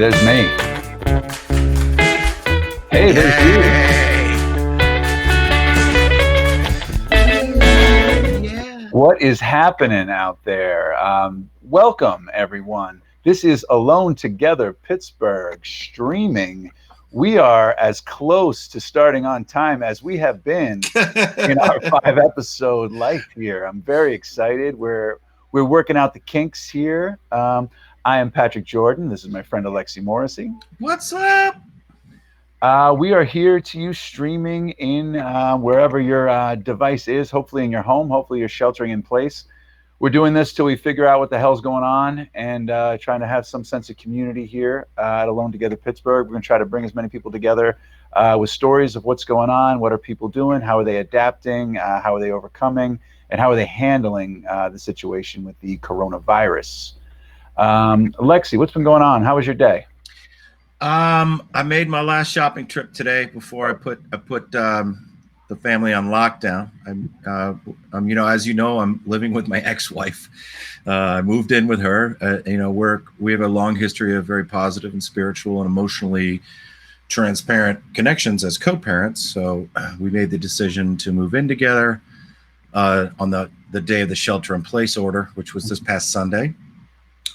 there's me. Hey, there's you. Yeah. What is happening out there? Welcome, everyone. This is Alone Together Pittsburgh streaming. We are as close to starting on time as we have been in our 5-episode life here. I'm very excited. We're working out the kinks here. I am Patrick Jordan. This is my friend Alexi Morrissey. What's up? We are here to you streaming in wherever your device is, hopefully in your home, hopefully you're sheltering in place. We're doing this till we figure out what the hell's going on and trying to have some sense of community here at Alone Together Pittsburgh. We're going to try to bring as many people together with stories of what's going on, what are people doing, how are they adapting, how are they overcoming, and how are they handling the situation with the coronavirus. Alexi, what's been going on? How was your day? I made my last shopping trip today before I put the family on lockdown. As you know, I'm living with my ex-wife. I moved in with her. We have a long history of very positive and spiritual and emotionally transparent connections as co-parents. So we made the decision to move in together on the day of the shelter-in-place order, which was this past Sunday.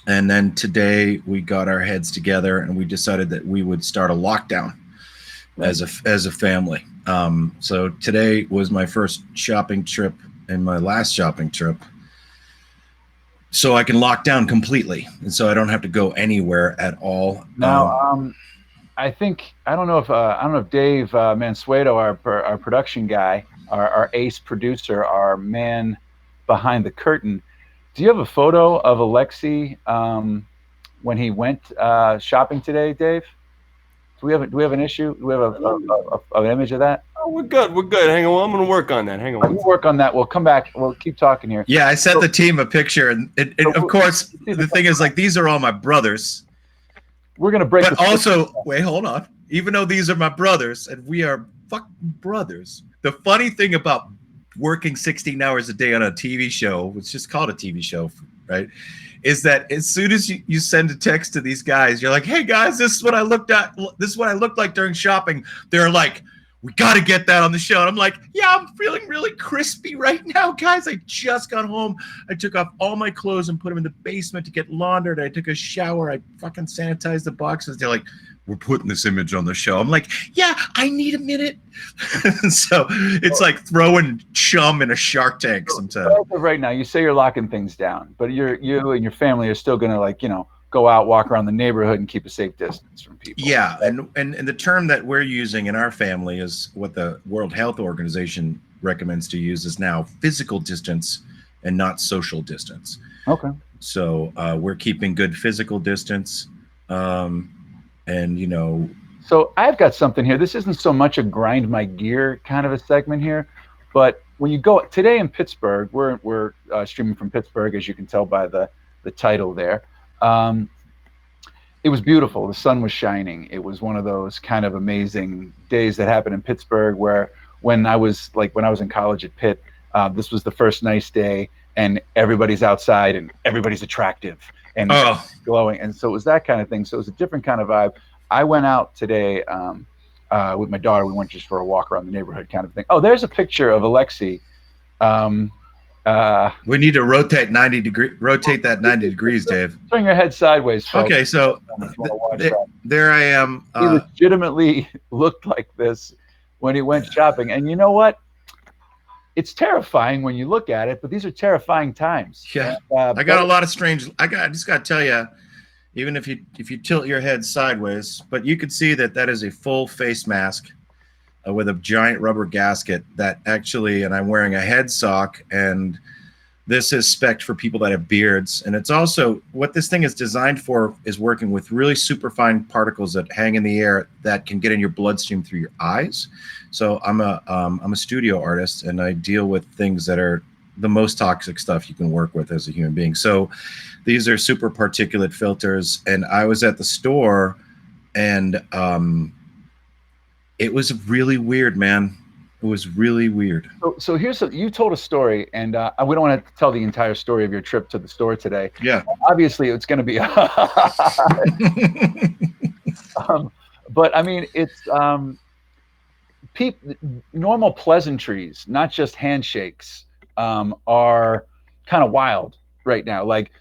And then today we got our heads together and we decided that we would start a lockdown as a family. So today was my first shopping trip and my last shopping trip. So I can lock down completely. And so I don't have to go anywhere at all. Now, I don't know if Dave Mansueto, our production guy, our ace producer, our man behind the curtain, do you have a photo of Alexi when he went shopping today, Dave? Do we have an issue? Do we have an image of that? Oh, we're good. Hang on, I'm going to work on that. Hang on. We'll work on that. We'll come back. We'll keep talking here. Yeah, I sent the team a picture, and of course, the thing is, like, these are all my brothers. We're going to break. But also, wait, hold on. Even though these are my brothers, and we are fucking brothers, the funny thing about working 16 hours a day on a TV show, which is called a TV show, right, is that as soon as you send a text to these guys, you're like, hey guys, this is what I looked like during shopping. They're like, we got to get that on the show. And I'm like, yeah, I'm feeling really crispy right now, guys. I just got home. I took off all my clothes and put them in the basement to get laundered. I took a shower. I fucking sanitized the boxes. They're like, we're putting this image on the show. I'm like, yeah, I need a minute. So it's like throwing chum in a Shark Tank sometimes. Right now, you say you're locking things down, but you and your family are still going to, go out, walk around the neighborhood and keep a safe distance from people. Yeah, and the term that we're using in our family is what the World Health Organization recommends to use is now physical distance and not social distance. Okay. So we're keeping good physical distance. So I've got something here. This isn't so much a grind my gear kind of a segment here, but when you go today in Pittsburgh, we're streaming from Pittsburgh, as you can tell by the title there. It was beautiful. The sun was shining. It was one of those kind of amazing days that happened in Pittsburgh where when I was in college at Pitt, this was the first nice day and everybody's outside and everybody's attractive and glowing. And so it was that kind of thing. So it was a different kind of vibe. I went out today with my daughter. We went just for a walk around the neighborhood kind of thing. Oh, there's a picture of Alexi. We need to rotate that 90 degrees, Dave. Turn your head sideways, folks. Okay, so there I am. He legitimately looked like this when he went shopping. And you know what? It's terrifying when you look at it, but these are terrifying times. Yeah, I got a lot of strange. I just got to tell you, even if you tilt your head sideways, but you could see that is a full face mask with a giant rubber gasket that actually, and I'm wearing a head sock, and this is spec'd for people that have beards. And it's also, what this thing is designed for is working with really super fine particles that hang in the air that can get in your bloodstream through your eyes. So I'm a studio artist and I deal with things that are the most toxic stuff you can work with as a human being. So these are super particulate filters. And I was at the store and it was really weird, man. It was really weird. So here's you told a story, and we don't want to tell the entire story of your trip to the store today. Yeah. Obviously, it's going to be. But I mean, it's normal pleasantries, not just handshakes, are kind of wild right now. Like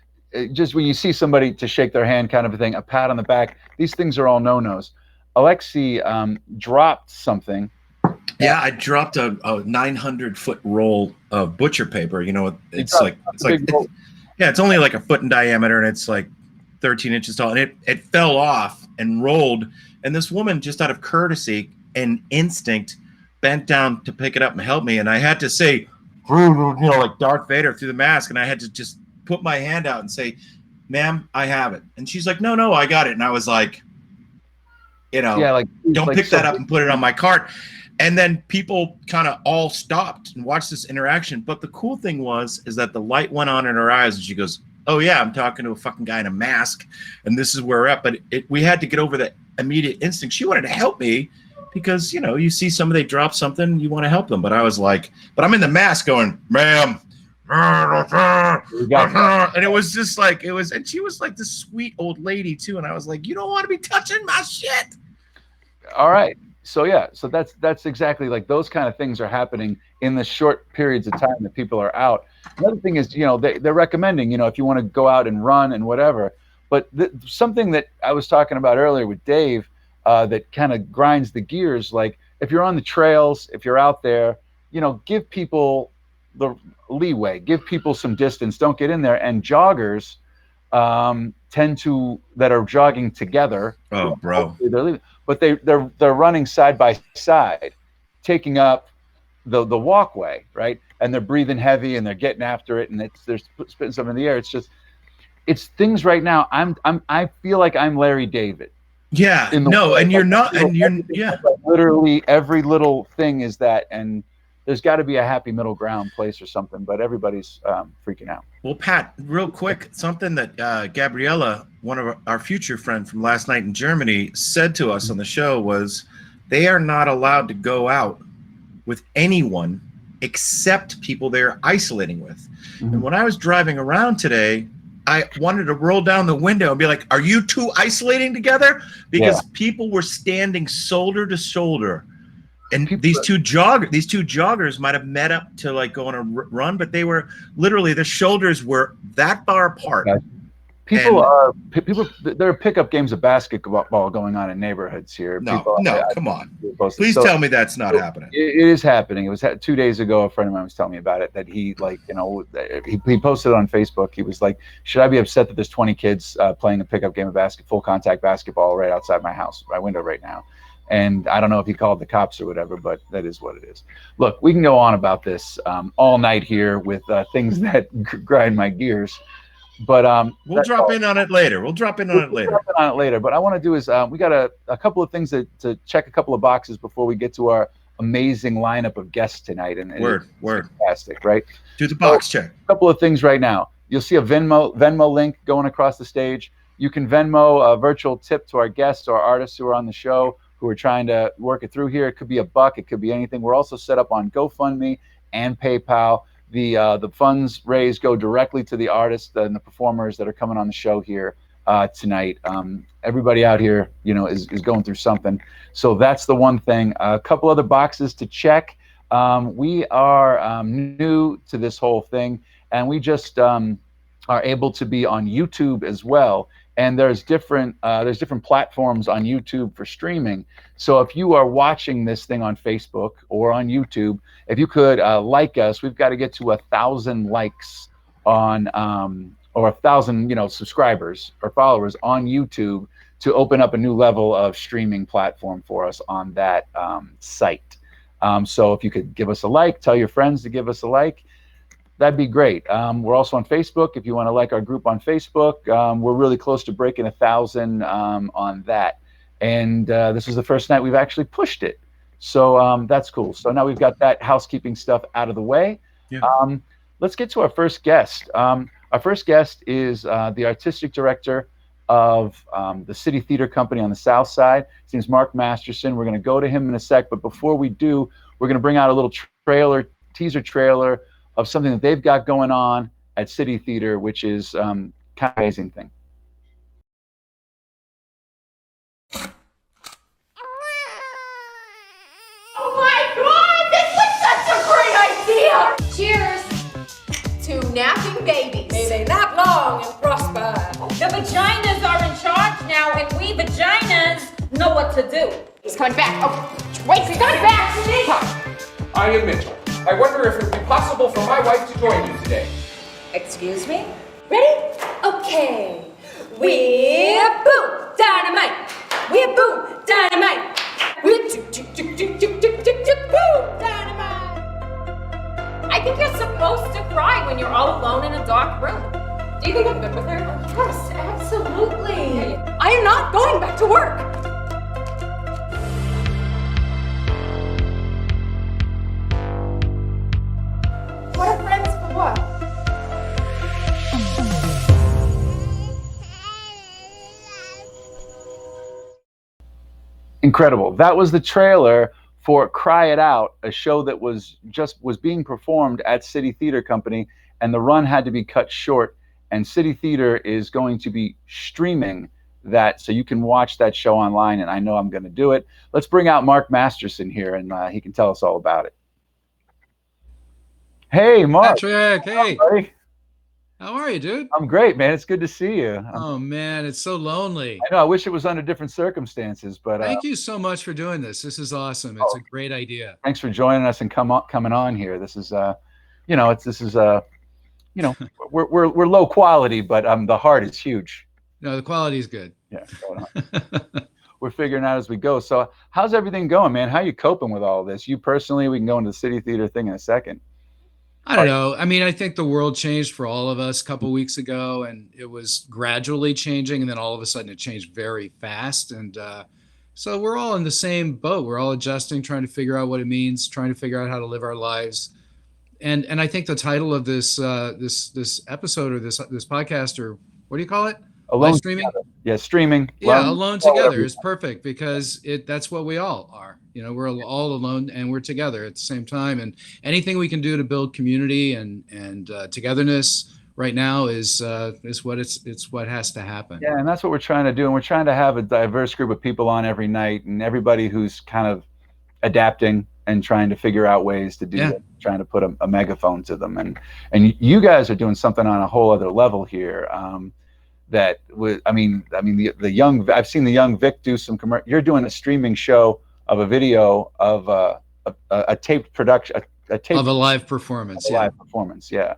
just when you see somebody to shake their hand, kind of a thing, a pat on the back. These things are all no-nos. Alexi dropped something. Yeah, I dropped a 900-foot roll of butcher paper. You know, it's it's only like a foot in diameter, and it's like 13 inches tall, and it fell off and rolled. And this woman, just out of courtesy and instinct, bent down to pick it up and help me. And I had to say, like Darth Vader through the mask, and I had to just put my hand out and say, "Ma'am, I have it." And she's like, "No, I got it." And I was like, don't pick that up and put it on my cart. And then people kind of all stopped and watched this interaction. But the cool thing is that the light went on in her eyes, and she goes, "Oh yeah, I'm talking to a fucking guy in a mask, and this is where we're at." But we had to get over that immediate instinct. She wanted to help me because, you see somebody drop something, you want to help them. But I was like, but I'm in the mask going, "Ma'am." And it was just like, and she was like this sweet old lady too. And I was like, "You don't want to be touching my shit." All right. So yeah, so that's exactly, like, those kind of things are happening in the short periods of time that people are out. Another thing is, they're recommending, if you want to go out and run and whatever. But something that I was talking about earlier with Dave, that kind of grinds the gears, like if you're on the trails, if you're out there, give people the leeway, give people some distance. Don't get in there. And joggers tend to, that are jogging together. Oh, bro. They're leaving, but they're running side by side, taking up the walkway, right? And they're breathing heavy and they're getting after it, and they're spitting something in the air. It's things right now. I feel like I'm Larry David. Yeah. No, and you're not, and you're yeah. Literally every little thing is that, and there's got to be a happy middle ground place or something, but everybody's freaking out. Well, Pat, real quick, something that Gabriella, one of our future friend from last night in Germany, said to us on the show was they are not allowed to go out with anyone except people they're isolating with. Mm-hmm. And when I was driving around today, I wanted to roll down the window and be like, "Are you two isolating together?" Because people were standing shoulder to shoulder. And these two joggers might have met up to like go on a run, but they were literally, their shoulders were that far apart. There are pickup games of basketball going on in neighborhoods here. Come on. Please tell me that's not happening. It is happening. It was 2 days ago. A friend of mine was telling me about it, that he he posted it on Facebook. He was like, "Should I be upset that there's 20 kids playing a pickup game of full contact basketball right outside my house, my window right now?" And I don't know if he called the cops or whatever, but that is what it is. Look, we can go on about this all night here with things that grind my gears. But we'll drop in on it later. But I want to do is we got a couple of things to check, a couple of boxes before we get to our amazing lineup of guests tonight. And word, fantastic, right? Do the box check. A couple of things right now. You'll see a Venmo link going across the stage. You can Venmo a virtual tip to our guests or artists who are on the show, who are trying to work it through here. It could be $1, it could be anything. We're also set up on GoFundMe and PayPal. The funds raised go directly to the artists and the performers that are coming on the show here tonight. Everybody out here, is going through something. So that's the one thing. A couple other boxes to check. We are new to this whole thing, and we just are able to be on YouTube as well. And there's different platforms on YouTube for streaming. So if you are watching this thing on Facebook or on YouTube, if you could like us, we've got to get to 1,000 likes on or 1,000 subscribers or followers on YouTube to open up a new level of streaming platform for us on that site. So if you could give us a like, tell your friends to give us a like, that'd be great. We're also on Facebook. If you want to like our group on Facebook, we're really close to breaking 1,000 on that. And this is the first night we've actually pushed it. So that's cool. So now we've got that housekeeping stuff out of the way. Yeah. Let's get to our first guest. Our first guest is the artistic director of the City Theater Company on the South Side. His name's Marc Masterson. We're going to go to him in a sec. But before we do, we're going to bring out a little teaser trailer of something that they've got going on at City Theater, which is kind of an amazing thing. to do. He's coming back. Oh, Tracy's coming back. Hi, I am Mitchell. I wonder if it would be possible for my wife to join you today. Excuse me? Ready? Okay. We're boom, dynamite. We're boom, dynamite. We're boom, dynamite. I think you're supposed to cry when you're all alone in a dark room. Do you think I'm good with her? Yes, absolutely. I am not going back to work. What are friends for what? Incredible. That was the trailer for Cry It Out, a show that was being performed at City Theater Company, and the run had to be cut short. And City Theater is going to be streaming that, so you can watch that show online, and I know I'm going to do it. Let's bring out Marc Masterson here, and he can tell us all about it. Hey, Marc. Patrick, hey. Buddy. How are you, dude? I'm great, man. It's good to see you. Oh, man, it's so lonely. I know. I wish it was under different circumstances, but thank you so much for doing this. This is awesome. It's a great idea. Thanks for joining us and coming on here. This is, we're low quality, but the heart is huge. No, the quality is good. Yeah. We're figuring out as we go. So how's everything going, man? How are you coping with all this? You personally, we can go into the City Theater thing in a second. I don't know. I mean, I think the world changed for all of us a couple of weeks ago, and it was gradually changing, and then all of a sudden it changed very fast. And so we're all in the same boat. We're all adjusting, trying to figure out what it means, trying to figure out how to live our lives. And I think the title of this this episode or this podcast, or what do you call it? Alone Live streaming? Together. Yeah, streaming. Yeah, alone together is perfect because that's what we all are. You know, we're all alone and we're together at the same time. And anything we can do to build community and togetherness right now is what it's what has to happen. Yeah, and that's what we're trying to do. And we're trying to have a diverse group of people on every night, and everybody who's kind of adapting and trying to figure out ways to do it, trying to put a megaphone to them. And you guys are doing something on a whole other level here. That was, the young, I've seen the young Vic do some you're doing a streaming show of a video of a taped production, a tape of a live performance. Live performance. Yeah.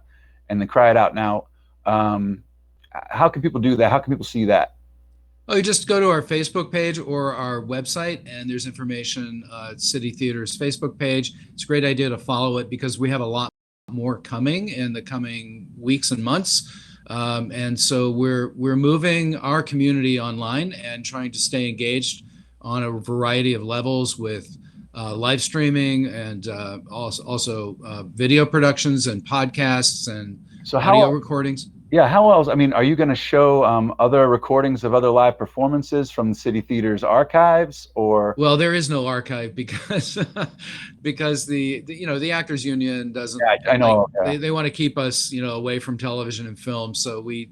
And then Cry It Out. Now, how can people do that? How can people see that? Oh, you just go to our Facebook page or our website, and there's information at City Theater's Facebook page. It's a great idea to follow it because we have a lot more coming in the coming weeks and months. And so we're moving our community online and trying to stay engaged on a variety of levels with live streaming and also video productions and podcasts and audio recordings. Yeah, how else? I mean, are you going to show other recordings of other live performances from the City Theater's archives, or? Well, there is no archive because the Actors Union doesn't. Yeah, I know. They want to keep us away from television and film, so we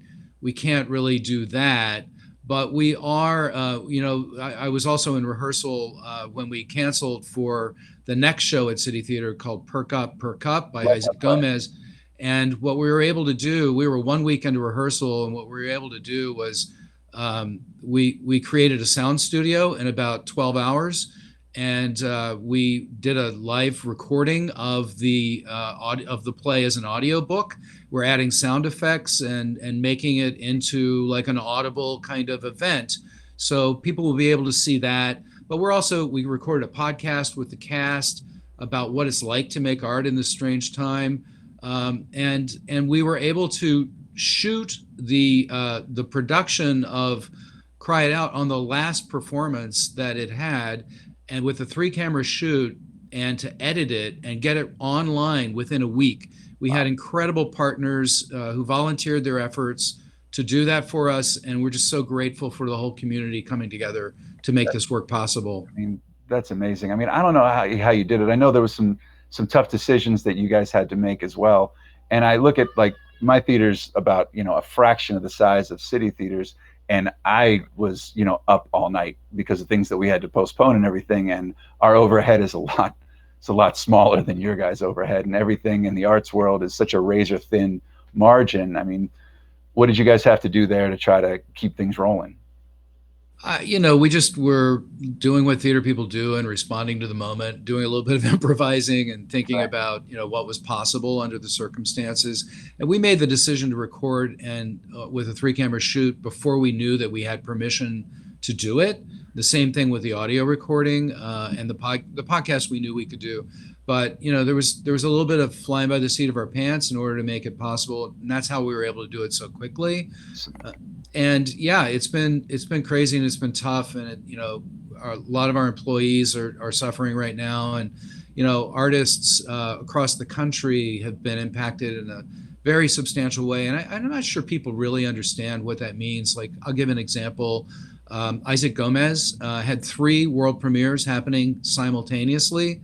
can't really do that. But we are, I was also in rehearsal when we canceled for the next show at City Theater called Perk Up by Isaac Gomez. And what we were able to do, we were 1 week into rehearsal, and what we were able to do was we created a sound studio in about 12 hours, and we did a live recording of the play as an audio book. We're adding sound effects and making it into like an audible kind of event, so people will be able to see that. But we recorded a podcast with the cast about what it's like to make art in this strange time. And we were able to shoot the production of Cry It Out on the last performance that it had, and with a 3-camera shoot, and to edit it and get it online within a week. We had incredible partners who volunteered their efforts to do that for us, and we're just so grateful for the whole community coming together to make this work possible. I mean, that's amazing. I mean, I don't know how you did it. I know there was some tough decisions that you guys had to make as well. And I look at, like, my theater's about, a fraction of the size of City Theaters. And I was, up all night because of things that we had to postpone and everything. And our overhead is it's a lot smaller than your guys' overhead, and everything in the arts world is such a razor thin margin. I mean, what did you guys have to do there to try to keep things rolling? We just were doing what theater people do and responding to the moment, doing a little bit of improvising and thinking about, what was possible under the circumstances. And we made the decision to record and with a 3-camera shoot before we knew that we had permission to do it. The same thing with the audio recording and the podcast we knew we could do. But there was a little bit of flying by the seat of our pants in order to make it possible, and that's how we were able to do it so quickly. And yeah, it's been crazy and it's been tough, and a lot of our employees are suffering right now, and artists across the country have been impacted in a very substantial way, and I'm not sure people really understand what that means. Like, I'll give an example. Isaac Gomez had 3 world premieres happening simultaneously.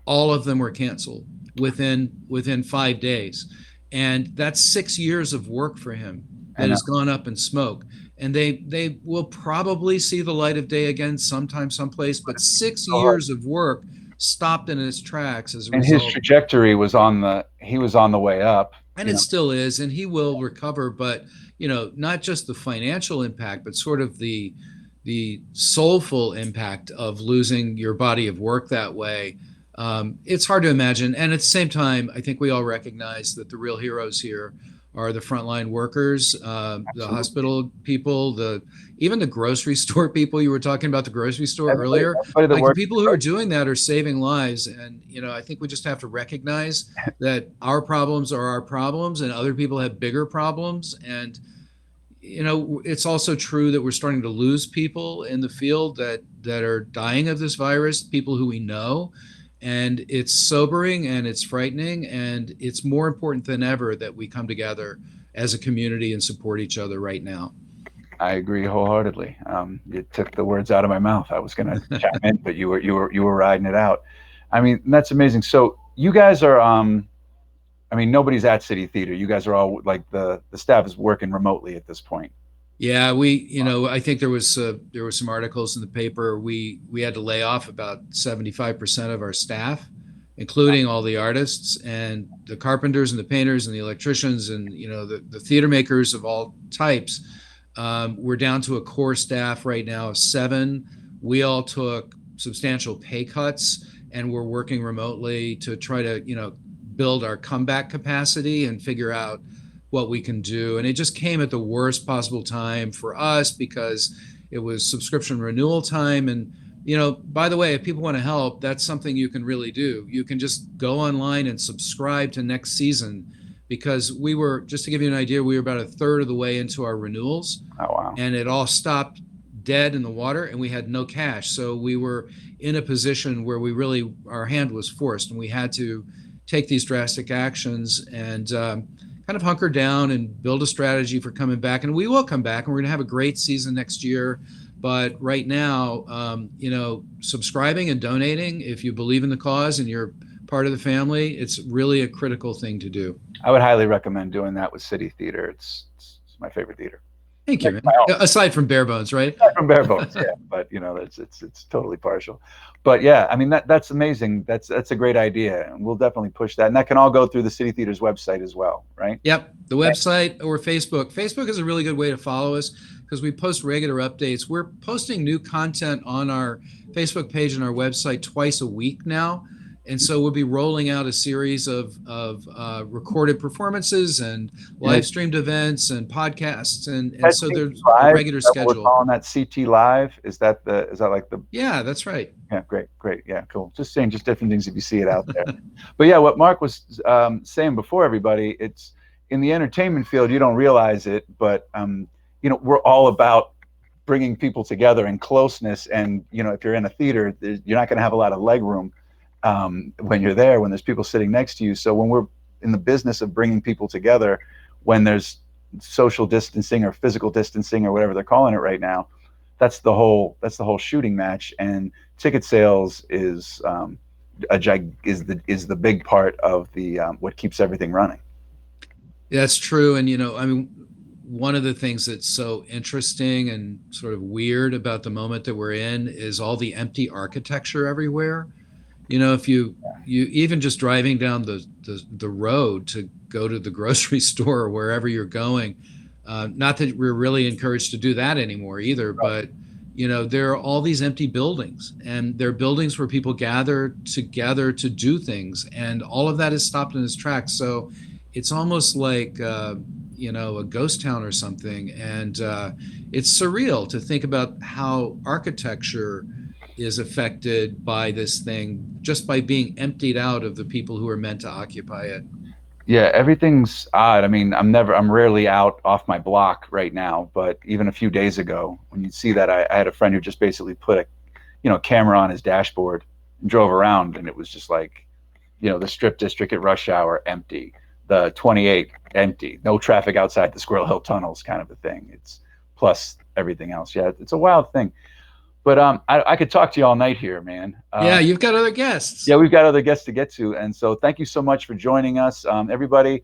All of them were canceled within 5 days, and that's 6 years of work for him that has gone up in smoke. And they will probably see the light of day again sometime, someplace, but 6 years of work stopped in its tracks as a result. And his trajectory was on the way up. And it still is, and he will recover, but not just the financial impact, but sort of the soulful impact of losing your body of work that way. It's hard to imagine. And at the same time, I think we all recognize that the real heroes here are the frontline workers, the hospital people, even the grocery store people. You were talking about the grocery store earlier. Like, the people who are doing that are saving lives. And, I think we just have to recognize that our problems are our problems and other people have bigger problems. And, it's also true that we're starting to lose people in the field that are dying of this virus, people who we know. And it's sobering and it's frightening, and it's more important than ever that we come together as a community and support each other right now. I agree wholeheartedly. You took the words out of my mouth. I was going to chime in, but you were riding it out. I mean, that's amazing. So you guys are, nobody's at City Theater. You guys are all, like, the staff is working remotely at this point. Yeah, I think there was some articles in the paper. We had to lay off about 75% of our staff, including all the artists and the carpenters and the painters and the electricians and the theater makers of all types. We're down to a core staff right now of 7. We all took substantial pay cuts, and we're working remotely to try to build our comeback capacity and figure out what we can do. And it just came at the worst possible time for us because it was subscription renewal time. And, by the way, if people want to help, that's something you can really do. You can just go online and subscribe to next season, because we were, just to give you an idea, we were about 1/3 of the way into our renewals. Oh, wow. And it all stopped dead in the water, and we had no cash. So we were in a position where our hand was forced, and we had to take these drastic actions and kind of hunker down and build a strategy for coming back. And we will come back, and we're going to have a great season next year. But right now, subscribing and donating, if you believe in the cause and you're part of the family, it's really a critical thing to do. I would highly recommend doing that with City Theater. It's my favorite theater. Thank you, man. Aside from Bare Bones, right? Aside from Bare Bones, yeah. But it's totally partial. But yeah, I mean, that's amazing. That's a great idea, and we'll definitely push that. And that can all go through the City Theater's website as well, right? Yep, the website or Facebook. Facebook is a really good way to follow us because we post regular updates. We're posting new content on our Facebook page and our website twice a week now. And so we'll be rolling out a series of recorded performances and live streamed events and podcasts, and so there's a regular schedule. We're calling that CT Live. Is that like the? Yeah, that's right. Yeah, great, yeah, cool. Just saying, just different things if you see it out there. But yeah, what Marc was saying before, everybody, it's in the entertainment field. You don't realize it, but we're all about bringing people together and closeness. And if you're in a theater, you're not going to have a lot of leg room when you're there, when there's people sitting next to you. So when we're in the business of bringing people together, when there's social distancing or physical distancing or whatever they're calling it right now, that's the whole shooting match. And ticket sales is the big part of the what keeps everything running. That's true. And one of the things that's so interesting and sort of weird about the moment that we're in is all the empty architecture everywhere. If you even just driving down the road to go to the grocery store or wherever you're going, not that we're really encouraged to do that anymore either, but there are all these empty buildings, and they're buildings where people gather together to do things, and all of that is stopped in its tracks. So it's almost like a ghost town or something, and it's surreal to think about how architecture is affected by this thing just by being emptied out of the people who are meant to occupy it. Yeah, everything's odd. I mean, I'm rarely out off my block right now, but even a few days ago, when you see that, I had a friend who just basically put a camera on his dashboard and drove around, and it was just like, the Strip District at rush hour, empty. The 28, empty. No traffic outside the Squirrel Hill tunnels, kind of a thing. It's plus everything else. Yeah, it's a wild thing. But I could talk to you all night here, man. Yeah, you've got other guests. Yeah, we've got other guests to get to. And so thank you so much for joining us. Everybody,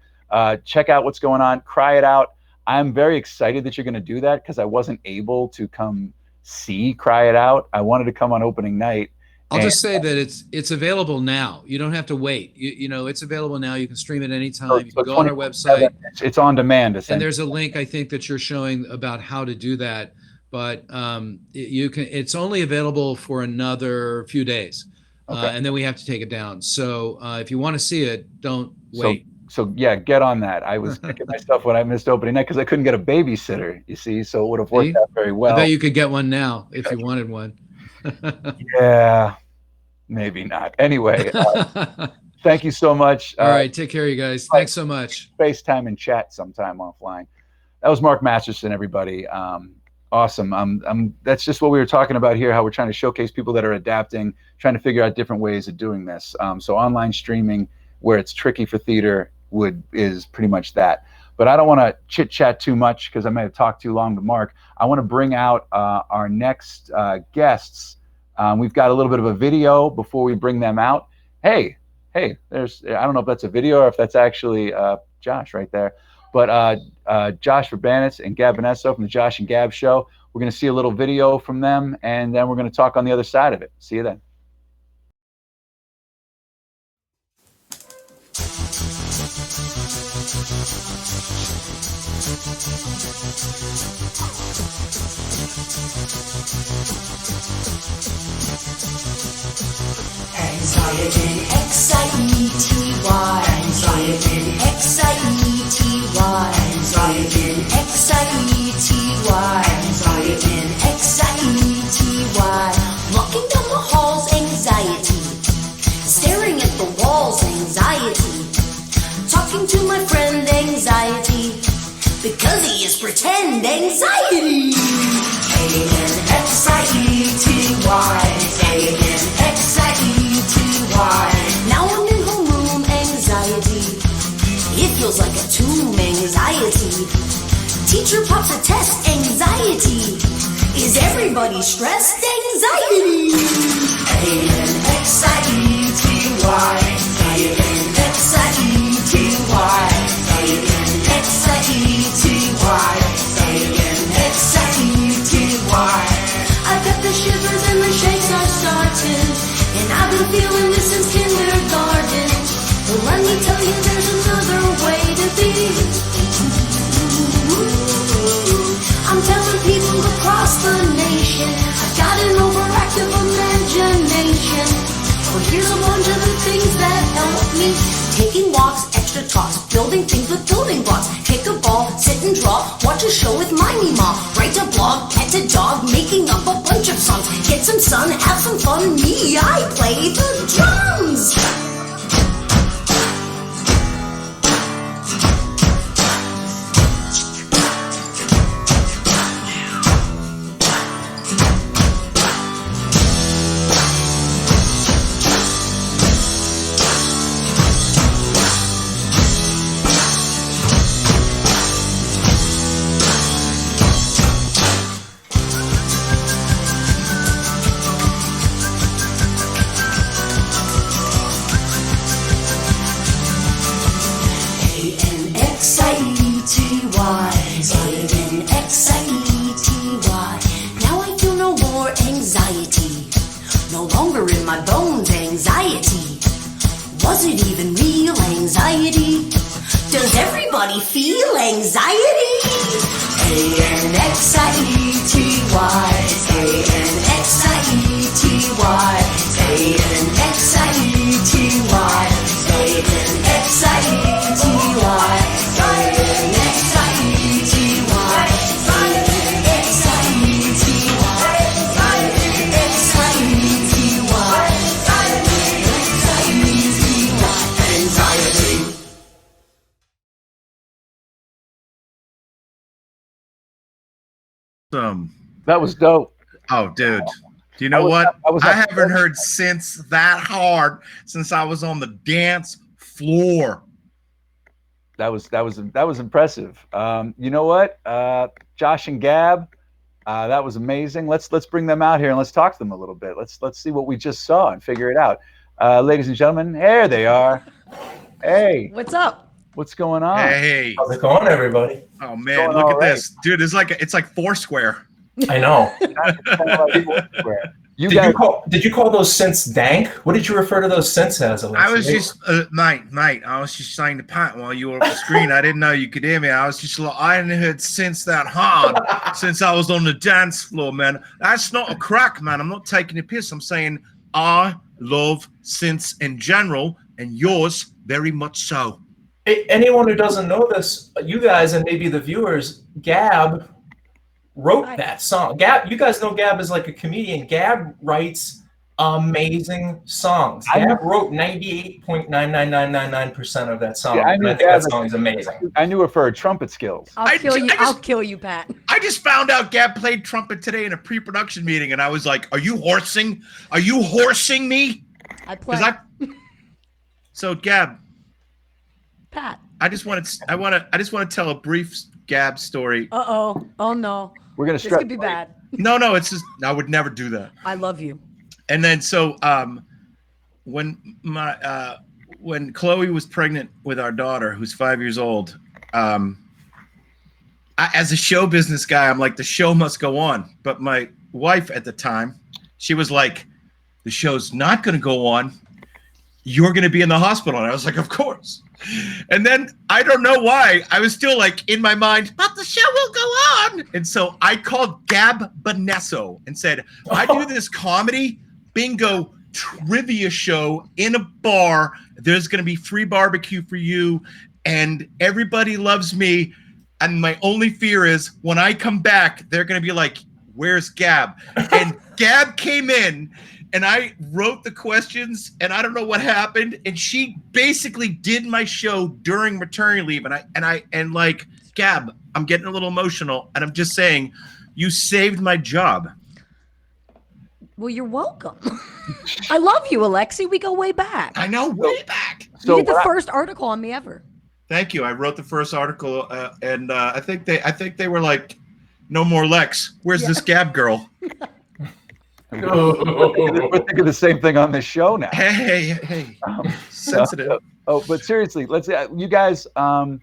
check out what's going on. Cry It Out. I'm very excited that you're going to do that because I wasn't able to come see Cry It Out. I wanted to come on opening night. I'll just say that it's available now. You don't have to wait. It's available now. You can stream it anytime. You can go on our website. It's on demand, essentially. And there's a link, I think, that you're showing about how to do that. But it's only available for another few days, okay. And then we have to take it down. So if you want to see it, don't wait. So yeah, get on that. I was kicking myself when I missed opening night because I couldn't get a babysitter, you see, so it would have worked out very well. I bet you could get one now if you wanted one. Yeah, maybe not. Anyway, thank you so much. All right, take care, you guys. Thanks so much. FaceTime and chat sometime offline. That was Marc Masterson, everybody. Awesome. That's just what we were talking about here, how we're trying to showcase people that are adapting, trying to figure out different ways of doing this. So online streaming, where it's tricky for theater, is pretty much that. But I don't want to chit chat too much because I may have talked too long to Marc. I want to bring out our next guests. We've got a little bit of a video before we bring them out. Hey, I don't know if that's a video or if that's actually Josh right there. But Josh Verbanitz and Gab Vanessa from the Josh and Gab Show. We're going to see a little video from them, and then we're going to talk on the other side of it. See you then. Anxiety, X-I-E-T-Y. Anxiety, X-I-E-T-Y. Anxiety, X-I-E-T-Y. Anxiety, X-I-E-T-Y. Walking down the halls, anxiety. Staring at the walls, anxiety. Talking to my friend, anxiety. Because he is pretend, anxiety. A-N-X-I-E-T-Y. A-N-X-I-E-T-Y. Now I'm in homeroom, anxiety. It feels like a tomb, anxiety. Teacher pops a test, anxiety. Is everybody stressed, anxiety? A-N-X-I-E-T-Y. A-N-X-I-E-T-Y. A-N-X-I-E-T-Y. A-N-X-I-E-T-Y. I've got the shivers and the shakes are starting, and I've been feeling this since kindergarten. Well, let me tell you, there's another way to be. I'm telling people across the nation, I've got an overactive imagination. Well, here's a bunch of the things that help me. Taking walks, extra talks, building things with building blocks. Kick a ball, sit and draw, watch a show with my mama. Write a blog, pet a dog, making up a bunch of songs. Get some sun, have some fun, me, I play the drums. Anxiety. A-N-X-I-E-T-Y. That was dope. Oh, dude. Do you know what? I was I at- haven't heard since that hard since I was on the dance floor. That was impressive. You know what? Josh and Gab, that was amazing. Let's bring them out here and let's talk to them a little bit. Let's see what we just saw and figure it out. Ladies and gentlemen, there they are. Hey, What's up? what's going on? Hey. How's it going, everybody? Oh man, Going look all at right. this. Dude, it's like Foursquare. I know. You Did guys, you call those synths dank? What did you refer to those synths as, Alexi? I was just mate, I was just saying the part while you were off the screen. I didn't know you could hear me. I was just like, I hadn't heard since that hard since I was on the dance floor, man. That's not a crack, man. I'm not taking a piss. I'm saying I love synths in general, and yours very much so. Anyone who doesn't know this, you guys and maybe the viewers, Gab wrote that song. Gab, you guys know Gab is like a comedian. Gab writes amazing songs. Gab wrote 98.99999% of that song. Yeah, I and knew I think Gab- that song is amazing. I knew her for her trumpet skills. I'll kill you, Pat. I just found out Gab played trumpet today in a pre-production meeting, and I was like, "Are you horsing? Are you horsing me?" I play. So Gab, Pat. I just want to tell a brief Gab story. Oh no. We're gonna This stretch. could be bad. No, it's just I would never do that. I love you. And then so when Chloe was pregnant with our daughter, who's 5 years old, as a show business guy, I'm like, the show must go on. But my wife at the time, she was like, the show's not going to go on. You're going to be in the hospital. And I was like, of course. And then I don't know why I was still like in my mind, but the show will go on. And so I called Gab Bonesso and said, I do this comedy bingo trivia show in a bar. There's going to be free barbecue for you. And everybody loves me. And my only fear is when I come back, they're going to be like, where's Gab? And Gab came in. And I wrote the questions, and I don't know what happened. And she basically did my show during maternity leave. And like, Gab, I'm getting a little emotional, and I'm just saying, you saved my job. Well, you're welcome. I love you, Alexi. We go way back. I know, way back. You did the first article on me ever. Thank you. I wrote the first article, and I think they were like, no more Lex. Where's this Gab girl? We're thinking the same thing on this show now. Hey, sensitive. But seriously, let's you guys. How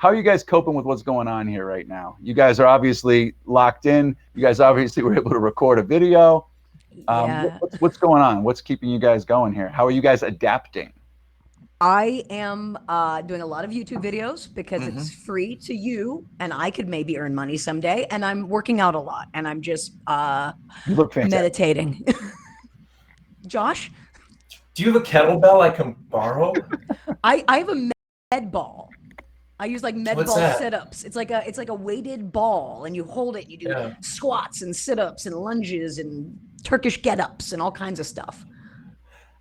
are you guys coping with what's going on here right now? You guys are obviously locked in. You guys obviously were able to record a video. What's going on? What's keeping you guys going here? How are you guys adapting? I am doing a lot of YouTube videos because it's free to you, and I could maybe earn money someday. And I'm working out a lot, and I'm just You look fantastic. meditating. Josh, Do you have a kettlebell I can borrow? I have a med ball. I use like med What's ball that? sit-ups. It's like a weighted ball, and you hold it. You do squats and sit-ups and lunges and Turkish get-ups and all kinds of stuff.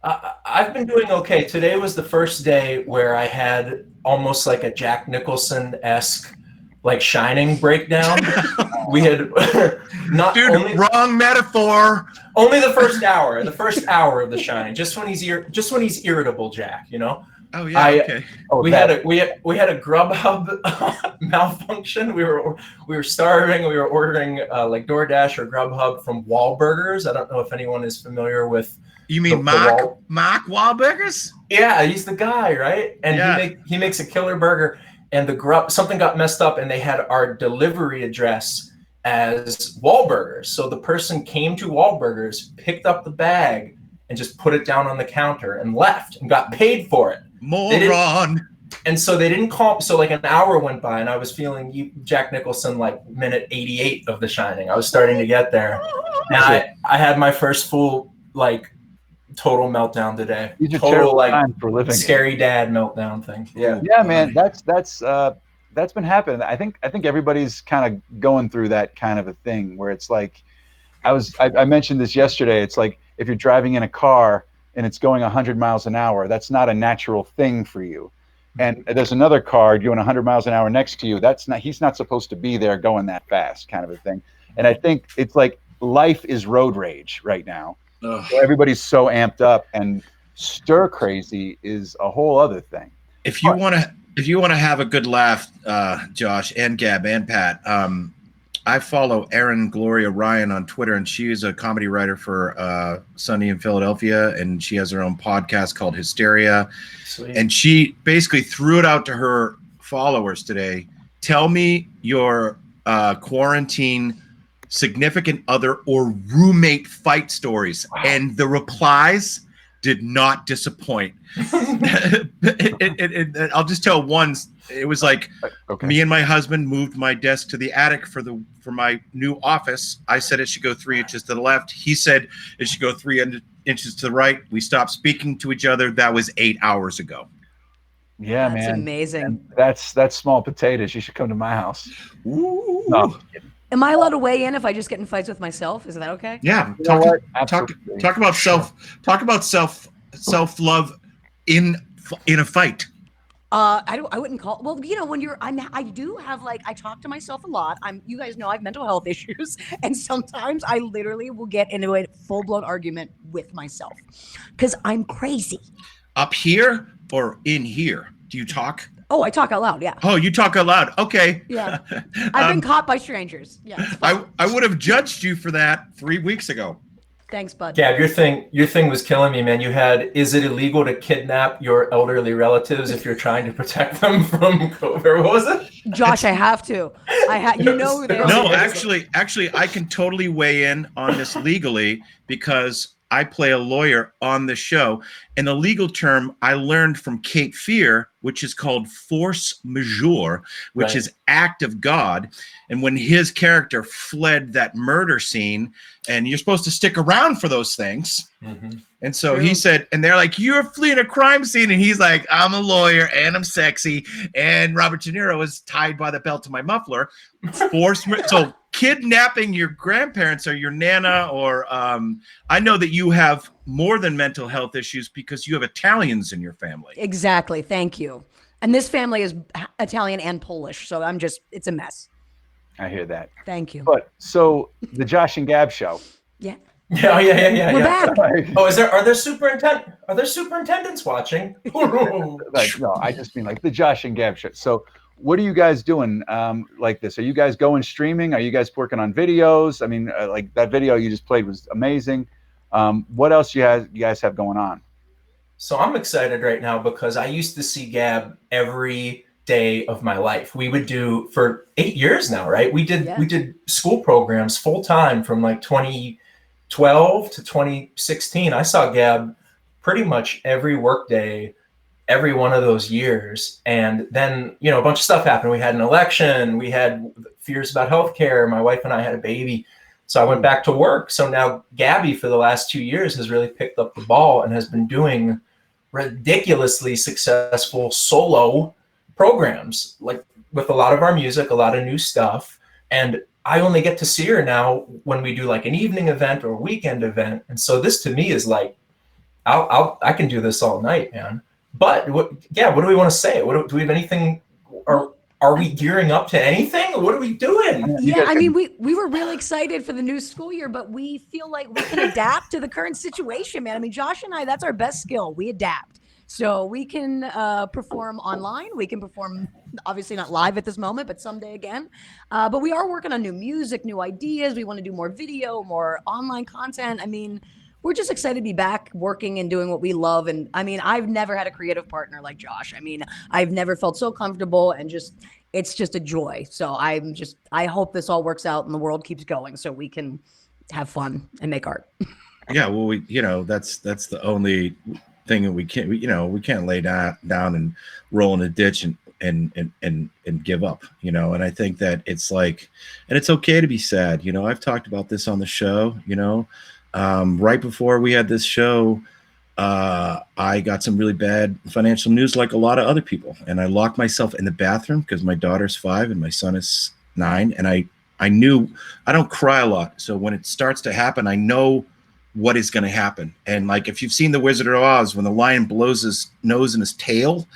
I've been doing okay. Today was the first day where I had almost like a Jack Nicholson-esque like Shining breakdown. We had not Dude, only wrong metaphor. only the first hour of The Shining, just when he's irritable, Jack, you know. Oh yeah, okay. We had a Grubhub malfunction. We were starving. We were ordering like DoorDash or Grubhub from Wahlburgers. I don't know if anyone is familiar with. You mean Marc Wahlburgers? Yeah, he's the guy, right? And he makes a killer burger. And something got messed up, and they had our delivery address as Wahlburgers. So the person came to Wahlburgers, picked up the bag, and just put it down on the counter and left and got paid for it. Moron. And so they didn't call. So like an hour went by, and I was feeling Jack Nicholson like minute 88 of The Shining. I was starting to get there. And I had my first full like total meltdown today. Total like for living scary dad meltdown thing. Yeah, man. That's been happening. I think everybody's kind of going through that kind of a thing where it's like, I mentioned this yesterday. It's like if you're driving in a car and it's going 100 miles an hour, that's not a natural thing for you. And there's another car doing 100 miles an hour next to you. He's not supposed to be there going that fast, kind of a thing. And I think it's like life is road rage right now. Ugh. So everybody's so amped up, and stir crazy is a whole other thing. If you want to have a good laugh, Josh and Gab and Pat, I follow Erin Gloria Ryan on Twitter, and she is a comedy writer for Sunny in Philadelphia, and she has her own podcast called Hysteria. Sweet. And she basically threw it out to her followers today. Tell me your quarantine significant other or roommate fight stories. Wow. And the replies did not disappoint. I'll just tell one. It was like, okay, me and my husband moved my desk to the attic for my new office. I said it should go 3 inches to the left. He said it should go 3 inches to the right. We stopped speaking to each other. That was 8 hours ago. Yeah, that's man. That's amazing. And that's small potatoes. You should come to my house. Ooh. No. Am I allowed to weigh in if I just get in fights with myself? Is that okay? Yeah. Talk about self-love in a fight. I wouldn't call. Well, when I do have I talk to myself a lot. You guys know I have mental health issues, and sometimes I literally will get into a full-blown argument with myself because I'm crazy. Up here or in here? Do you talk? Oh, I talk out loud. Yeah. Oh, you talk out loud. Okay. Yeah. I've been caught by strangers. Yeah. I would have judged you for that 3 weeks ago. Thanks, bud. Gab, your thing was killing me, man. You had, is it illegal to kidnap your elderly relatives if you're trying to protect them from COVID? What was it? Josh, I have to. Who they are. No, actually, I can totally weigh in on this legally because I play a lawyer on the show. And the legal term I learned from Cape Fear, which is called force majeure, which is act of God. And when his character fled that murder scene, and you're supposed to stick around for those things. Mm-hmm. And so he said, and they're like, you're fleeing a crime scene. And he's like, I'm a lawyer and I'm sexy. And Robert De Niro is tied by the belt to my muffler. So kidnapping your grandparents or your nana, or I know that you have more than mental health issues because you have Italians in your family. Exactly. Thank you. And this family is Italian and Polish. So it's a mess. I hear that. Thank you. But so the Josh and Gab show. Yeah. Yeah. We're back. Oh, are there superintendents watching? No, I just mean the Josh and Gab show. So what are you guys doing like this? Are you guys going streaming? Are you guys working on videos? I mean, that video you just played was amazing. What else you guys have going on? So I'm excited right now because I used to see Gab every day of my life. We would do for 8 years now, right? We did school programs full time from 2012 to 2016. I saw Gab pretty much every work day, every one of those years. And then, a bunch of stuff happened. We had an election. We had fears about healthcare. My wife and I had a baby. So I went back to work. So now Gabby for the last 2 years has really picked up the ball and has been doing ridiculously successful solo programs, with a lot of our music, a lot of new stuff. And I only get to see her now when we do an evening event or a weekend event. And so this to me is I can do this all night, man. But what do we want to say? Do we have anything? Are we gearing up to anything? What are we doing? Yeah, I mean, we were really excited for the new school year, but we feel like we can adapt to the current situation, man. I mean, Josh and I, that's our best skill. We adapt. So we can perform online. We can perform, obviously not live at this moment, but someday again. But we are working on new music, new ideas. We want to do more video, more online content. I mean, we're just excited to be back working and doing what we love. And I mean, I've never had a creative partner like Josh. I mean, I've never felt so comfortable and it's just a joy. So I hope this all works out and the world keeps going so we can have fun and make art. Yeah. Well, that's the only thing that we can't lay down and roll in a ditch and give up, and I think that it's and it's okay to be sad. I've talked about this on the show, right before we had this show, I got some really bad financial news like a lot of other people. And I locked myself in the bathroom because my daughter's 5 and my son is 9. And I knew I don't cry a lot. So when it starts to happen, I know what is going to happen. And if you've seen The Wizard of Oz, when the lion blows his nose and his tail,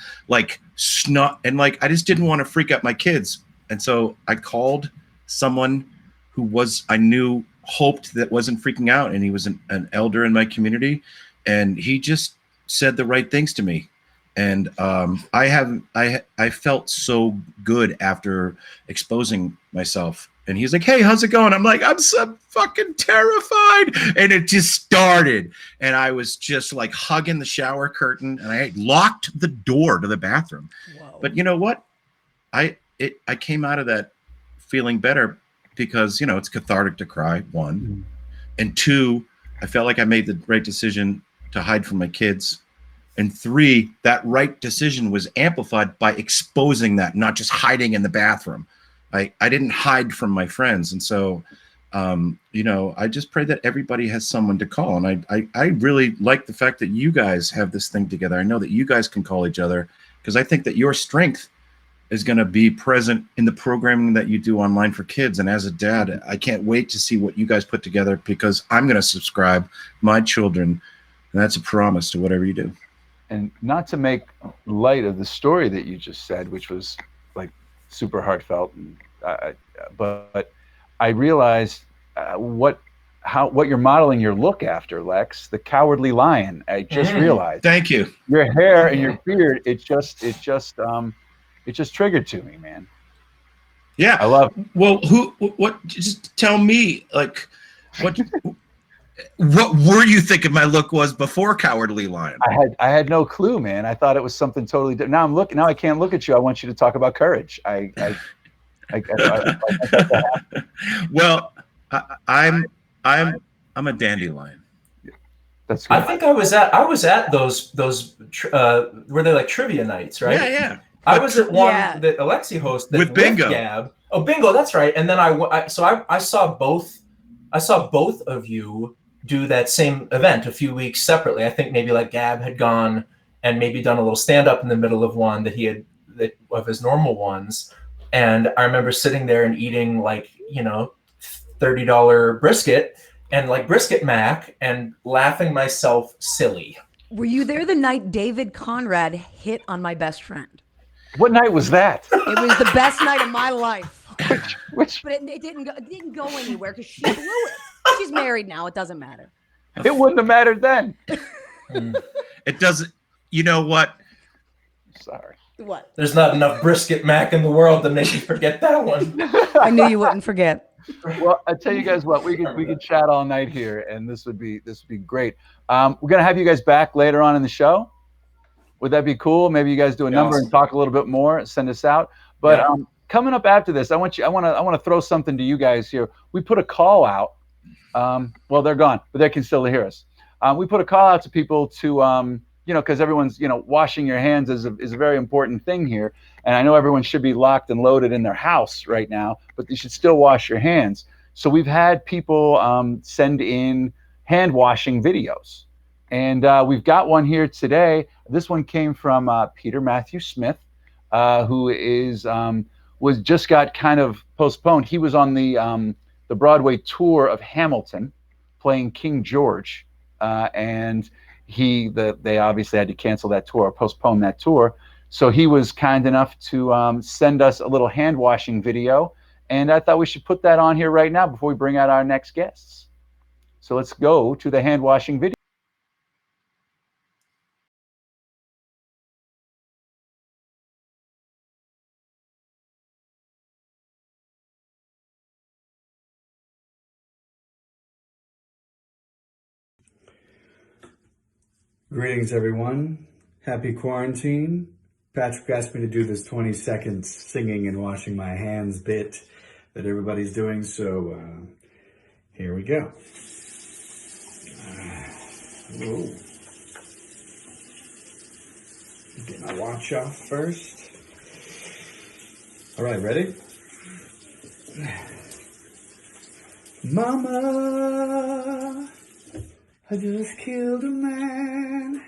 snot, and I just didn't want to freak out my kids. And so I called someone who was, I knew, hoped that wasn't freaking out. And he was an elder in my community. And he just said the right things to me. And I felt so good after exposing myself. And he's like, "Hey, how's it going?" I'm like, "I'm so fucking terrified." And it just started. And I was just like hugging the shower curtain, and I locked the door to the bathroom. Whoa. But you know what? I came out of that feeling better because, it's cathartic to cry, one. And two, I felt like I made the right decision to hide from my kids. And three, that right decision was amplified by exposing that, not just hiding in the bathroom. I didn't hide from my friends. And so, I just pray that everybody has someone to call. And I really like the fact that you guys have this thing together. I know that you guys can call each other, because I think that your strength is going to be present in the programming that you do online for kids. And as a dad, I can't wait to see what you guys put together, because I'm going to subscribe my children. And that's a promise to whatever you do. And not to make light of the story that you just said, which was like super heartfelt, but I realized what you're modeling your look after, Lex, the Cowardly Lion. I just realized. Thank you. Your hair and your beard, it just triggered to me, man. Yeah, I love it. Well, what? Just tell me, like, what? What were you thinking my look was before Cowardly Lion? I had no clue, man. I thought it was something totally different. Now I'm looking. Now I can't look at you. I want you to talk about courage. Well, I'm a dandelion. That's good. I think I was at those were they like trivia nights, right? Yeah. I was at one that Alexi hosted with Bingo. Gab. Oh, Bingo, that's right. And then I saw both of you do that same event a few weeks separately. I think maybe like Gab had gone and maybe done a little stand up in the middle of one of his normal ones. And I remember sitting there and eating like, $30 brisket and like brisket mac and laughing myself silly. Were you there the night David Conrad hit on my best friend? What night was that? It was the best night of my life. Which? But it didn't go anywhere because she blew it. She's married now. It doesn't matter. It wouldn't have mattered then. It doesn't. You know what? Sorry. What? There's not enough brisket mac in the world to make you forget that one. I knew you wouldn't forget. Well, I tell you guys what, we could chat all night here, and this would be great. We're gonna have you guys back later on in the show. Would that be cool? Maybe you guys do a number and talk a little bit more, send us out. But coming up after this, I want to throw something to you guys here. We put a call out. Well, they're gone, but they can still hear us. We put a call out to people to, because everyone's, washing your hands is a very important thing here. And I know everyone should be locked and loaded in their house right now, but you should still wash your hands. So we've had people send in hand washing videos. And we've got one here today. This one came from Peter Matthew Smith, who was just got kind of postponed. He was on the Broadway tour of Hamilton, playing King George, and they obviously had to cancel that tour or postpone that tour. So he was kind enough to send us a little hand washing video, and I thought we should put that on here right now before we bring out our next guests. So let's go to the hand washing video. Greetings, everyone. Happy quarantine. Patrick asked me to do this 20 seconds singing and washing my hands bit that everybody's doing, so here we go. Get my watch off first. All right, ready? Mama, I just killed a man,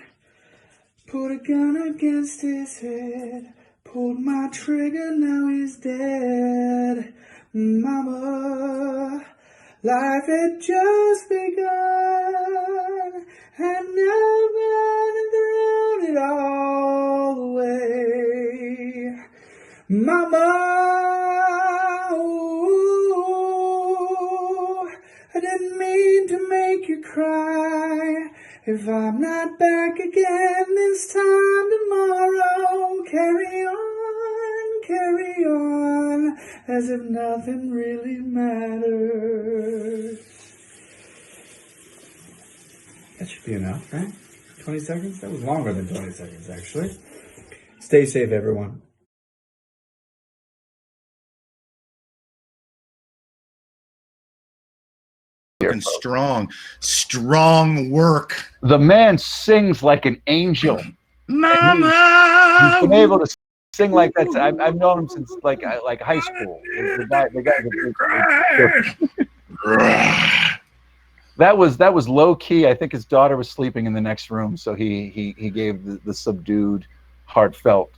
put a gun against his head, pulled my trigger, now he's dead. Mama, life had just begun, and now I'm gone and thrown it all away. Mama, ooh, make you cry. If I'm not back again this time tomorrow, carry on, as if nothing really matters. That should be enough, right? 20 seconds? That was longer than 20 seconds, actually. Stay safe, everyone. Strong work. The man sings like an angel. Mama. He's been able to sing like that. I've known him since like high school. The guy. That was low key. I think his daughter was sleeping in the next room, so he gave the subdued, heartfelt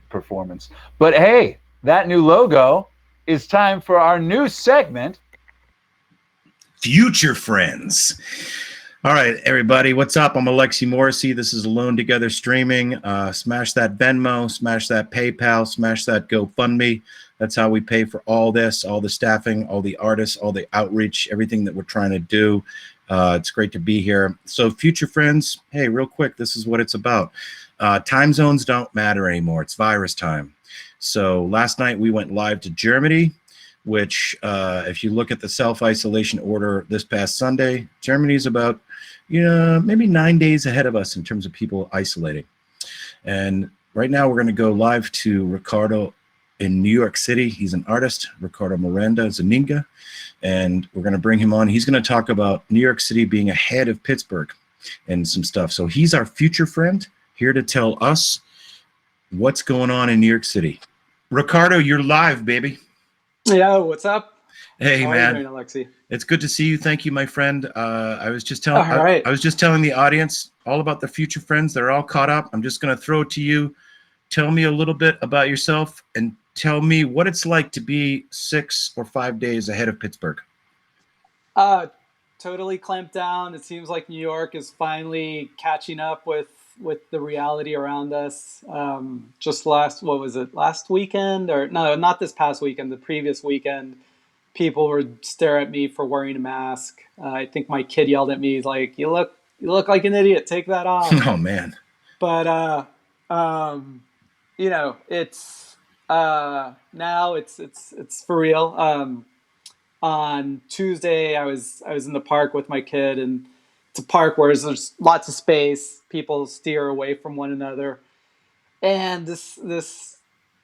performance. But hey, that new logo is time for our new segment, Future Friends. All right, everybody, what's up? I'm Alexi Morrissey. This is Alone Together Streaming. Smash that Venmo, smash that PayPal, smash that GoFundMe. That's how we pay for all this, all the staffing, all the artists, all the outreach, everything that we're trying to do. It's great to be here. So Future Friends, hey, real quick, this is what it's about. Time zones don't matter anymore. It's virus time. So last night we went live to Germany, which if you look at the self-isolation order this past Sunday, Germany's about, maybe 9 days ahead of us in terms of people isolating. And right now we're going to go live to Ricardo in New York City. He's an artist, Ricardo Miranda Zaninga, and we're going to bring him on. He's going to talk about New York City being ahead of Pittsburgh and some stuff. So he's our future friend here to tell us what's going on in New York City. Ricardo, you're live, baby. Yo, what's up? Hey, How man. are you doing, Alexi? It's good to see you. Thank you, my friend. I was just telling I was just telling the audience all about the future friends. They're all caught up. I'm just going to throw it to you. Tell me a little bit about yourself and tell me what it's like to be 6 or 5 days ahead of Pittsburgh. Totally clamped down. It seems like New York is finally catching up with the reality around us. Just last weekend? Or no, not this past weekend, the previous weekend, people would stare at me for wearing a mask. I think my kid yelled at me, he's like, you look like an idiot, take that off. Oh, man. But, it's now it's for real. On Tuesday, I was in the park with my kid, and it's a park where there's lots of space. People steer away from one another, and this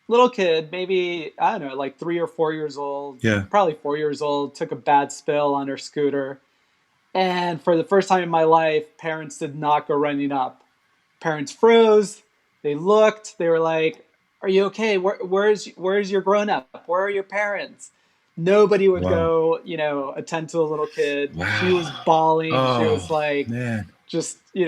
little kid, maybe I don't know, like 3 or 4 years old, probably 4 years old, took a bad spill on her scooter, and for the first time in my life, parents did not go running up. Parents froze. They looked. They were like, "Are you okay? Where's your grown up? Where are your parents?" Nobody would go, attend to a little kid. Wow. She was bawling. Oh, she was like, man. Just, they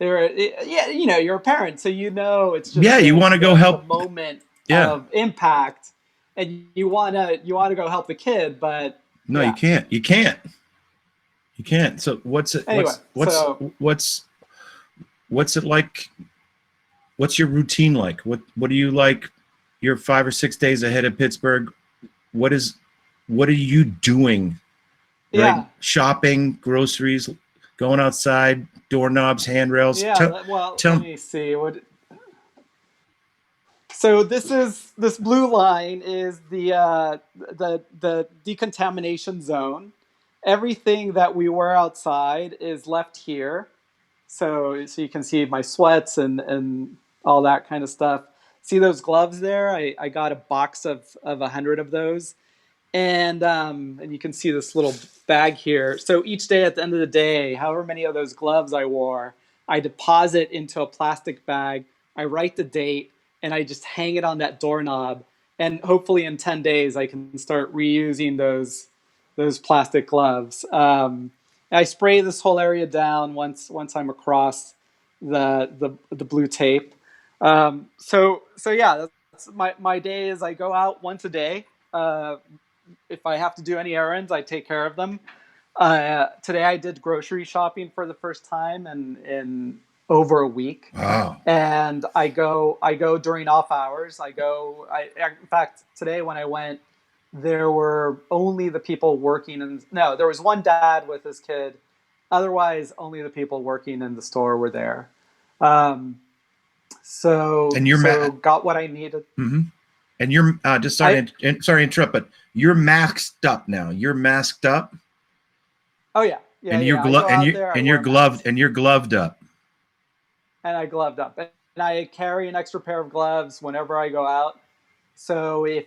were, you're a parent, so it's just you want to go help the moment of impact, and you want to go help the kid, but no, you can't. You can't. So what's it like? What's your routine like? What do you like? You're 5 or 6 days ahead of Pittsburgh. What are you doing? Right? Yeah. Shopping, groceries, going outside, doorknobs, handrails. Yeah. Let me see. So this blue line is the decontamination zone. Everything that we wear outside is left here. So you can see my sweats and all that kind of stuff. See those gloves there? I got a box of 100 of those. And you can see this little bag here. So each day at the end of the day, however many of those gloves I wore, I deposit into a plastic bag. I write the date, and I just hang it on that doorknob. And hopefully in 10 days, I can start reusing those plastic gloves. I spray this whole area down once I'm across the blue tape. So yeah, that's my day is I go out once a day. If I have to do any errands, I take care of them. Today I did grocery shopping for the first time in over a week. Wow. And I go during off hours. In fact, today when I went, there were only the people working, and no, there was one dad with his kid, Otherwise, only the people working in the store were there. So got what I needed. Mm-hmm. And you're just sorry to interrupt, but you're masked up now. You're masked up. Oh yeah, yeah. And you're you're gloved up. And I gloved up, and I carry an extra pair of gloves whenever I go out. So if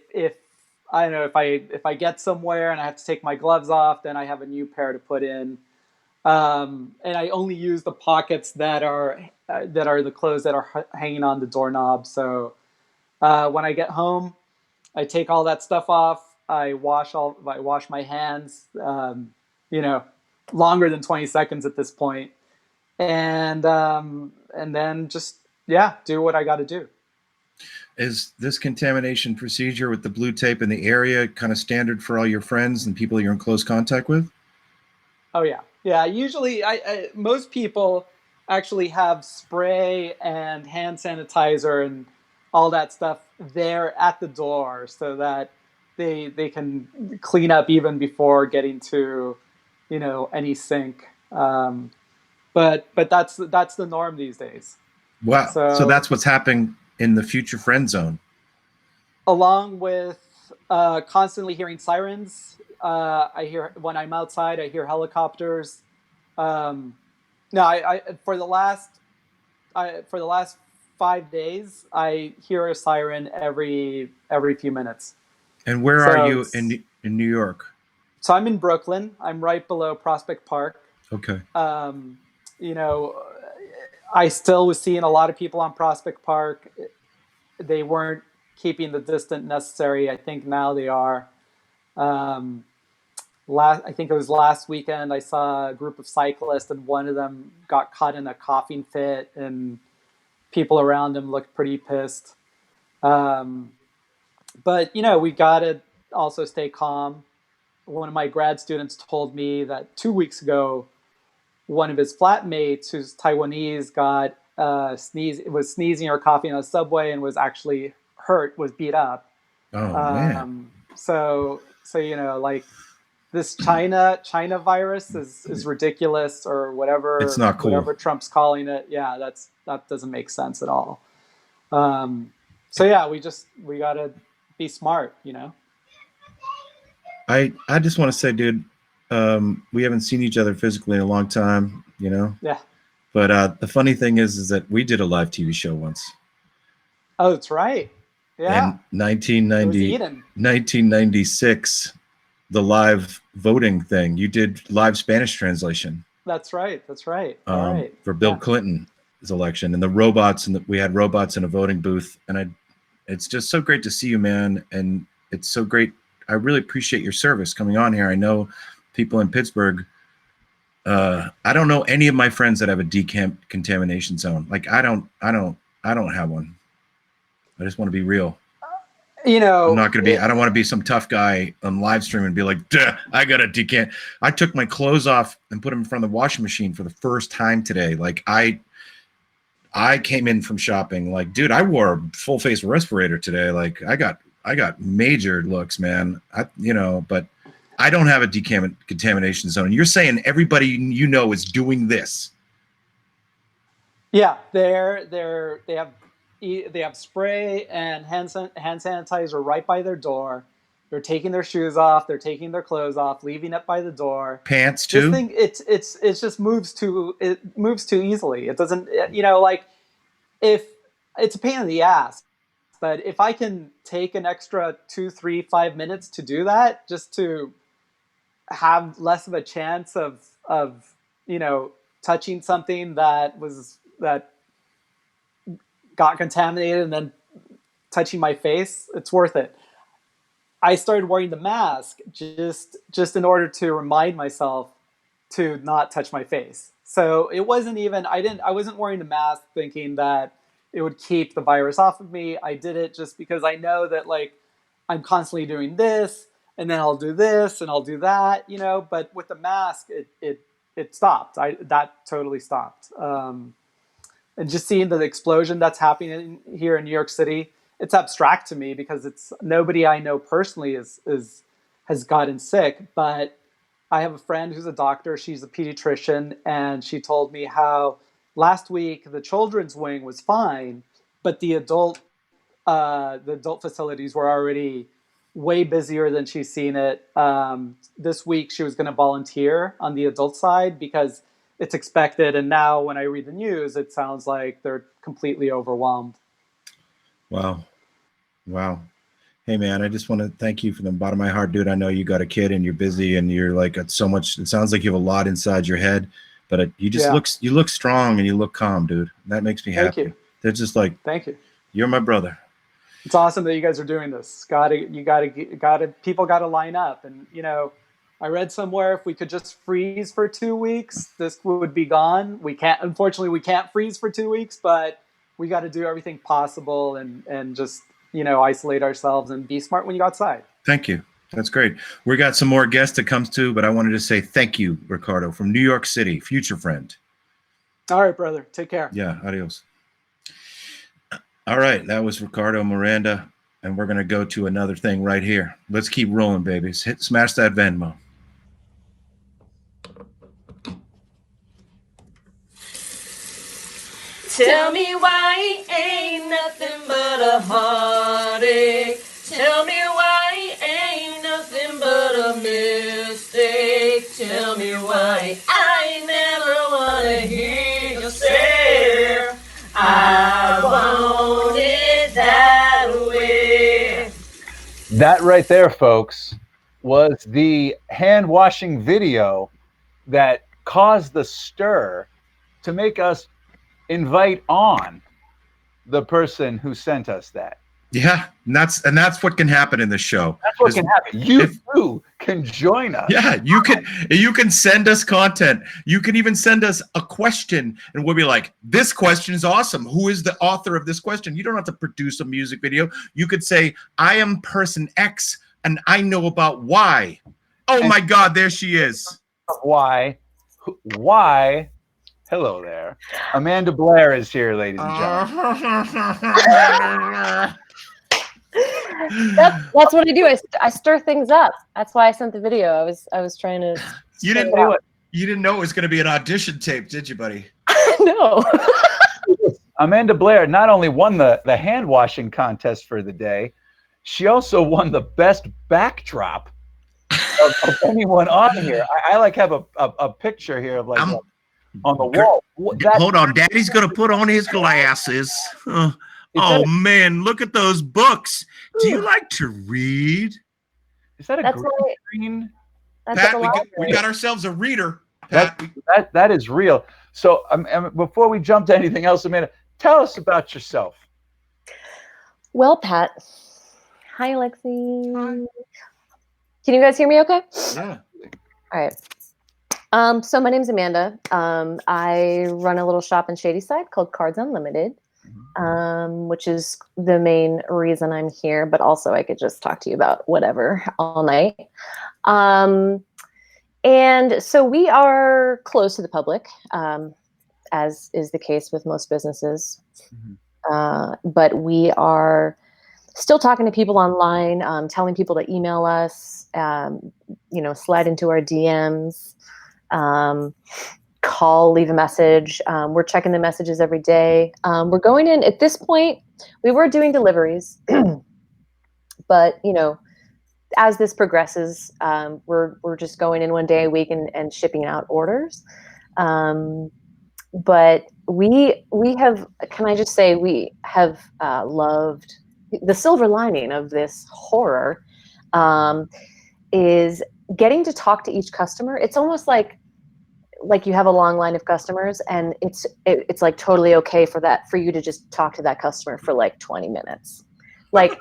I don't know if I get somewhere and I have to take my gloves off, then I have a new pair to put in. And I only use the pockets that are the clothes that are hanging on the doorknob. So when I get home, I take all that stuff off. I wash my hands. Longer than 20 seconds at this point, and then just do what I got to do. Is this contamination procedure with the blue tape in the area kind of standard for all your friends and people you're in close contact with? Oh yeah. Usually, most people actually have spray and hand sanitizer and all that stuff there at the door, so that they can clean up even before getting to, any sink. But that's the norm these days. Wow. So that's what's happening in the future friend zone. Along with constantly hearing sirens. I hear when I'm outside, I hear helicopters. I for the last 5 days, I hear a siren every few minutes. And where are you in New York? So I'm in Brooklyn. I'm right below Prospect Park. Okay. I still was seeing a lot of people on Prospect Park. They weren't keeping the distance necessary. I think now they are. I think it was last weekend, I saw a group of cyclists, and one of them got caught in a coughing fit, and people around him looked pretty pissed. But we got to also stay calm. One of my grad students told me that 2 weeks ago, one of his flatmates, who's Taiwanese, got was sneezing or coughing on a subway and was actually hurt, was beat up. Oh man! So this China virus is ridiculous, or whatever. It's not cool. Whatever Trump's calling it, that doesn't make sense at all. We gotta be smart, I just want to say, dude, we haven't seen each other physically in a long time, Yeah. But the funny thing is that we did a live TV show once. Oh, that's right. Yeah. In 1996, the live voting thing. You did live Spanish translation. That's right. All right. For Bill Clinton's election, and the robots, and we had robots in a voting booth, and it's just so great to see you, man, and it's so great. I really appreciate your service coming on here. I know people in Pittsburgh. I don't know any of my friends that have a decontamination zone. Like I don't have one. I just want to be real. I'm not going to be. I don't want to be some tough guy on live stream and be like, duh, I got a decant. I took my clothes off and put them in front of the washing machine for the first time today. Like I came in from shopping. Like, dude, I wore a full face respirator today. Like I got major looks, man. But I don't have a decontamination zone. You're saying everybody is doing this. Yeah, they have spray and hand sanitizer right by their door. They're taking their shoes off. They're taking their clothes off, leaving it by the door. Pants too. This thing, it just moves too easily. It doesn't, if it's a pain in the ass, but if I can take an extra 2, 3, 5 minutes to do that, just to have less of a chance of touching something that got contaminated and then touching my face, it's worth it. I started wearing the mask just in order to remind myself to not touch my face. So it wasn't even, I wasn't wearing the mask thinking that it would keep the virus off of me. I did it just because I know that I'm constantly doing this, and then I'll do this and I'll do that, but with the mask, it stopped. That totally stopped. And just seeing the explosion that's happening here in New York City, it's abstract to me because it's nobody I know personally has gotten sick, but I have a friend who's a doctor. She's a pediatrician, and she told me how last week the children's wing was fine, but the adult facilities were already way busier than she's seen it. This week she was going to volunteer on the adult side because it's expected. And now when I read the news, it sounds like they're completely overwhelmed. Wow. Wow. Hey man, I just want to thank you from the bottom of my heart, dude. I know you got a kid and you're busy and you're like at so much. It sounds like you have a lot inside your head, but you just you look strong and you look calm, dude. That makes me happy. Thank you. They're just like, thank you. You're my brother. It's awesome that you guys are doing this. People gotta line up. And you know, I read somewhere if we could just freeze for 2 weeks, this would be gone. Unfortunately, we can't freeze for 2 weeks, but we got to do everything possible and just, you know, isolate ourselves and be smart when you go outside. Thank you. That's great. We got some more guests to come to, but I wanted to say thank you, Ricardo, from New York City, future friend. All right, brother. Take care. Yeah, adios. All right, that was Ricardo Miranda, and we're going to go to another thing right here. Let's keep rolling, babies. Smash that Venmo. Tell me why it ain't nothing but a heartache. Tell me why it ain't nothing but a mistake. Tell me why I never wanna hear you say I want it that way. That right there, folks, was the hand washing video that caused the stir to make us invite on the person who sent us that. Yeah, and that's what can happen in the show. That's what can happen. You too can join us. Yeah, you can send us content. You can even send us a question, and we'll be like, "This question is awesome. Who is the author of this question?" You don't have to produce a music video. You could say, "I am person X, and I know about Y." Oh my God, there she is. Why? Hello there. Amanda Blair is here, ladies and gentlemen. That's what I do. I stir things up. That's why I sent the video. I was trying to. You didn't know it. You didn't know it was going to be an audition tape, did you, buddy? No. Amanda Blair not only won the hand washing contest for the day, she also won the best backdrop of anyone on here. I like have a picture here of like on the wall. Hold on, Daddy's gonna put on his glasses. Oh man, look at those books. Do you like to read? Is that a green screen? Pat, we got ourselves a reader. Pat. That is real. So before we jump to anything else, Amanda, tell us about yourself. Well, Pat. Hi, Lexi. Hi. Can you guys hear me okay? Yeah. All right. So my name's Amanda. I run a little shop in Shadyside called Cards Unlimited, which is the main reason I'm here, but also I could just talk to you about whatever all night. And so we are closed to the public, as is the case with most businesses. But we are still talking to people online, telling people to email us, slide into our DMs. Call, leave a message. We're checking the messages every day. We're going in at this point. We were doing deliveries, but as this progresses, we're just going in one day a week and shipping out orders. But we have, can I just say, we have loved the silver lining of this horror is getting to talk to each customer. It's almost like you have a long line of customers, and it's like totally okay for you to just talk to that customer for like 20 minutes. Like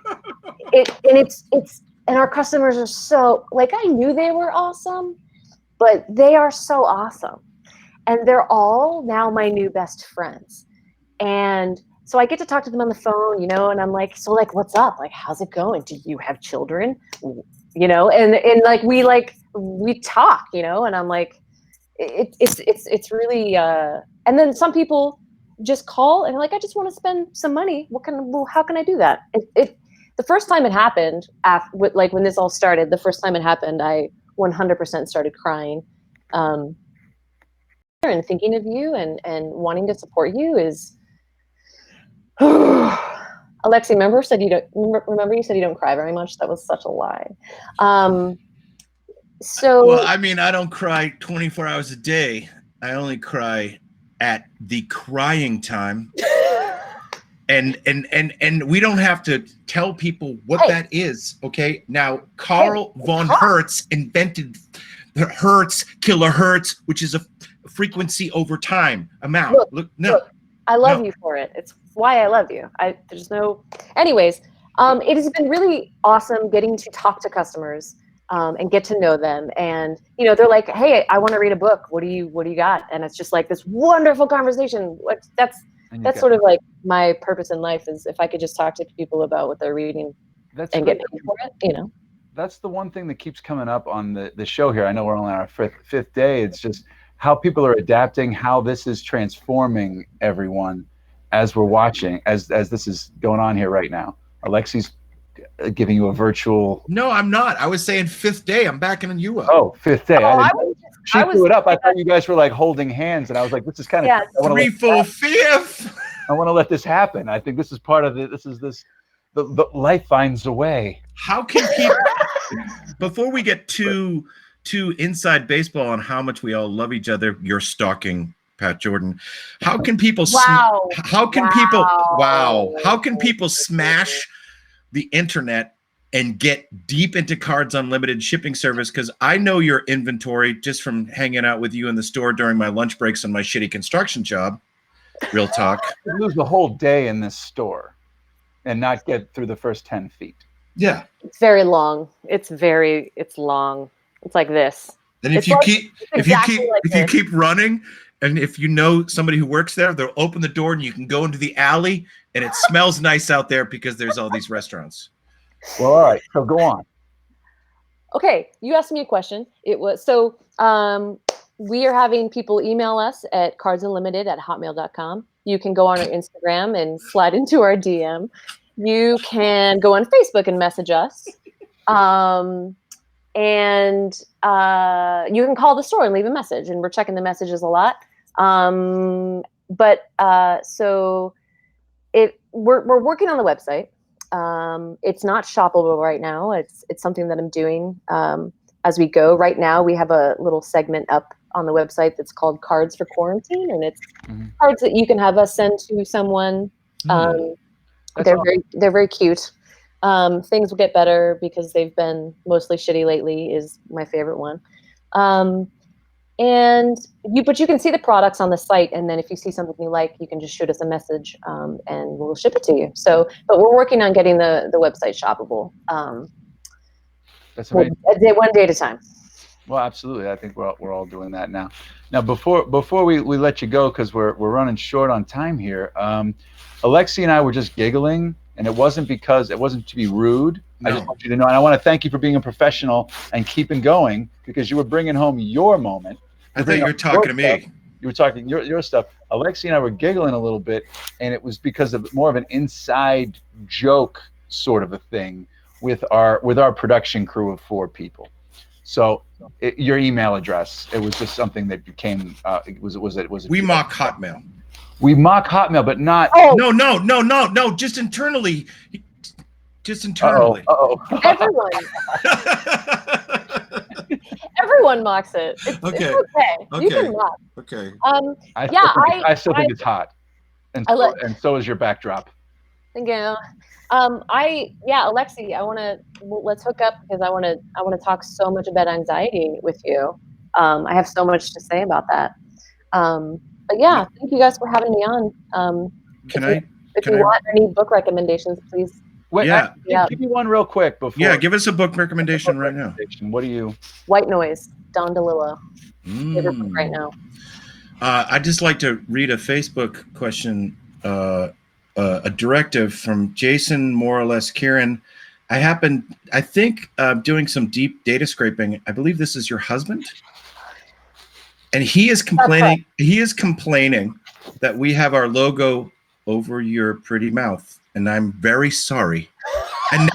and our customers are so, like, I knew they were awesome, but they are so awesome. And they're all now my new best friends. And so I get to talk to them on the phone, and I'm like, so like, what's up? Like, how's it going? Do you have children? And like, we talk, and I'm like, it's really, and then some people just call and like, I just want to spend some money. How can I do that? The first time it happened, when this all started, the first time it happened, I 100% started crying. And thinking of you and wanting to support you is. Alexi, remember you said you don't cry very much. That was such a lie. So well, I mean, I don't cry 24 hours a day. I only cry at the crying time. And we don't have to tell people what that is, okay? Now, Karl von Hertz invented the Hertz, kilohertz, which is a frequency over time amount. Look, I love you for it. It's why I love you. Anyways, it has been really awesome getting to talk to customers and get to know them. And, they're like, hey, I want to read a book. What do you got? And it's just like this wonderful conversation. That's sort of like my purpose in life, is if I could just talk to people about what they're reading and get paid for it, That's the one thing that keeps coming up on the show here. I know we're only on our fifth day. It's just how people are adapting, how this is transforming everyone as we're watching, as this is going on here right now. Alexi's giving you a virtual. No, I'm not. I was saying 5th day. I'm backing you up. Oh, 5th day. She threw it up. I thought you guys were like holding hands, and I was like, this is kind of 3, 4, 5th. I want to let this happen. I think this is part of the life finds a way. How can people, before we get too inside baseball on how much we all love each other, you're stalking Pat Jordan. How can people how can people smash the internet and get deep into Cards Unlimited shipping service? Because I know your inventory just from hanging out with you in the store during my lunch breaks on my shitty construction job. Real talk. You lose the whole day in this store and not get through the first 10 feet. Yeah. It's very long. It's long. It's like this. And if you keep running, and if you know somebody who works there, they'll open the door and you can go into the alley and it smells nice out there because there's all these restaurants. Well, all right. So go on. Okay. You asked me a question. It was, we are having people email us at cardsunlimited@hotmail.com. You can go on our Instagram and slide into our DM. You can go on Facebook and message us. And you can call the store and leave a message, and we're checking the messages a lot. We're working on the website. It's not shoppable right now. It's something that I'm doing as we go. Right now, we have a little segment up on the website that's called Cards for Quarantine, and it's cards that you can have us send to someone. They're very cute. Things will get better because they've been mostly shitty lately is my favorite one. But you can see the products on the site, and then if you see something you like, you can just shoot us a message and we'll ship it to you. But we're working on getting the website shoppable. That's amazing. One day at a time. Well, absolutely. I think we're all doing that now. Now, before we let you go, because we're running short on time here, Alexi and I were just giggling. And it wasn't to be rude. No. I just want you to know, and I want to thank you for being a professional and keeping going, because you were bringing home your moment. I thought you were talking to me. You were talking your stuff. Alexi and I were giggling a little bit, and it was because of more of an inside joke sort of a thing with our production crew of 4 people. So your email address, it was just something that became we mock Hotmail. We mock Hotmail, but not. Oh. No. Just internally. Everyone mocks it. It's okay. You can mock. Okay. I still think it's hot, and so is your backdrop. Thank you. Alexi, let's hook up, because I want to talk so much about anxiety with you. I have so much to say about that. But yeah, thank you guys for having me on. If you want any book recommendations, please. Wait, give me one real quick before. Yeah, give us a book recommendation right now. What do you? White Noise, Don DeLillo. Favorite book right now. I'd just like to read a Facebook question, a directive from Jason, more or less Kieran. I think doing some deep data scraping. I believe this is your husband. And he is complaining. He is complaining that we have our logo over your pretty mouth, and I'm very sorry. And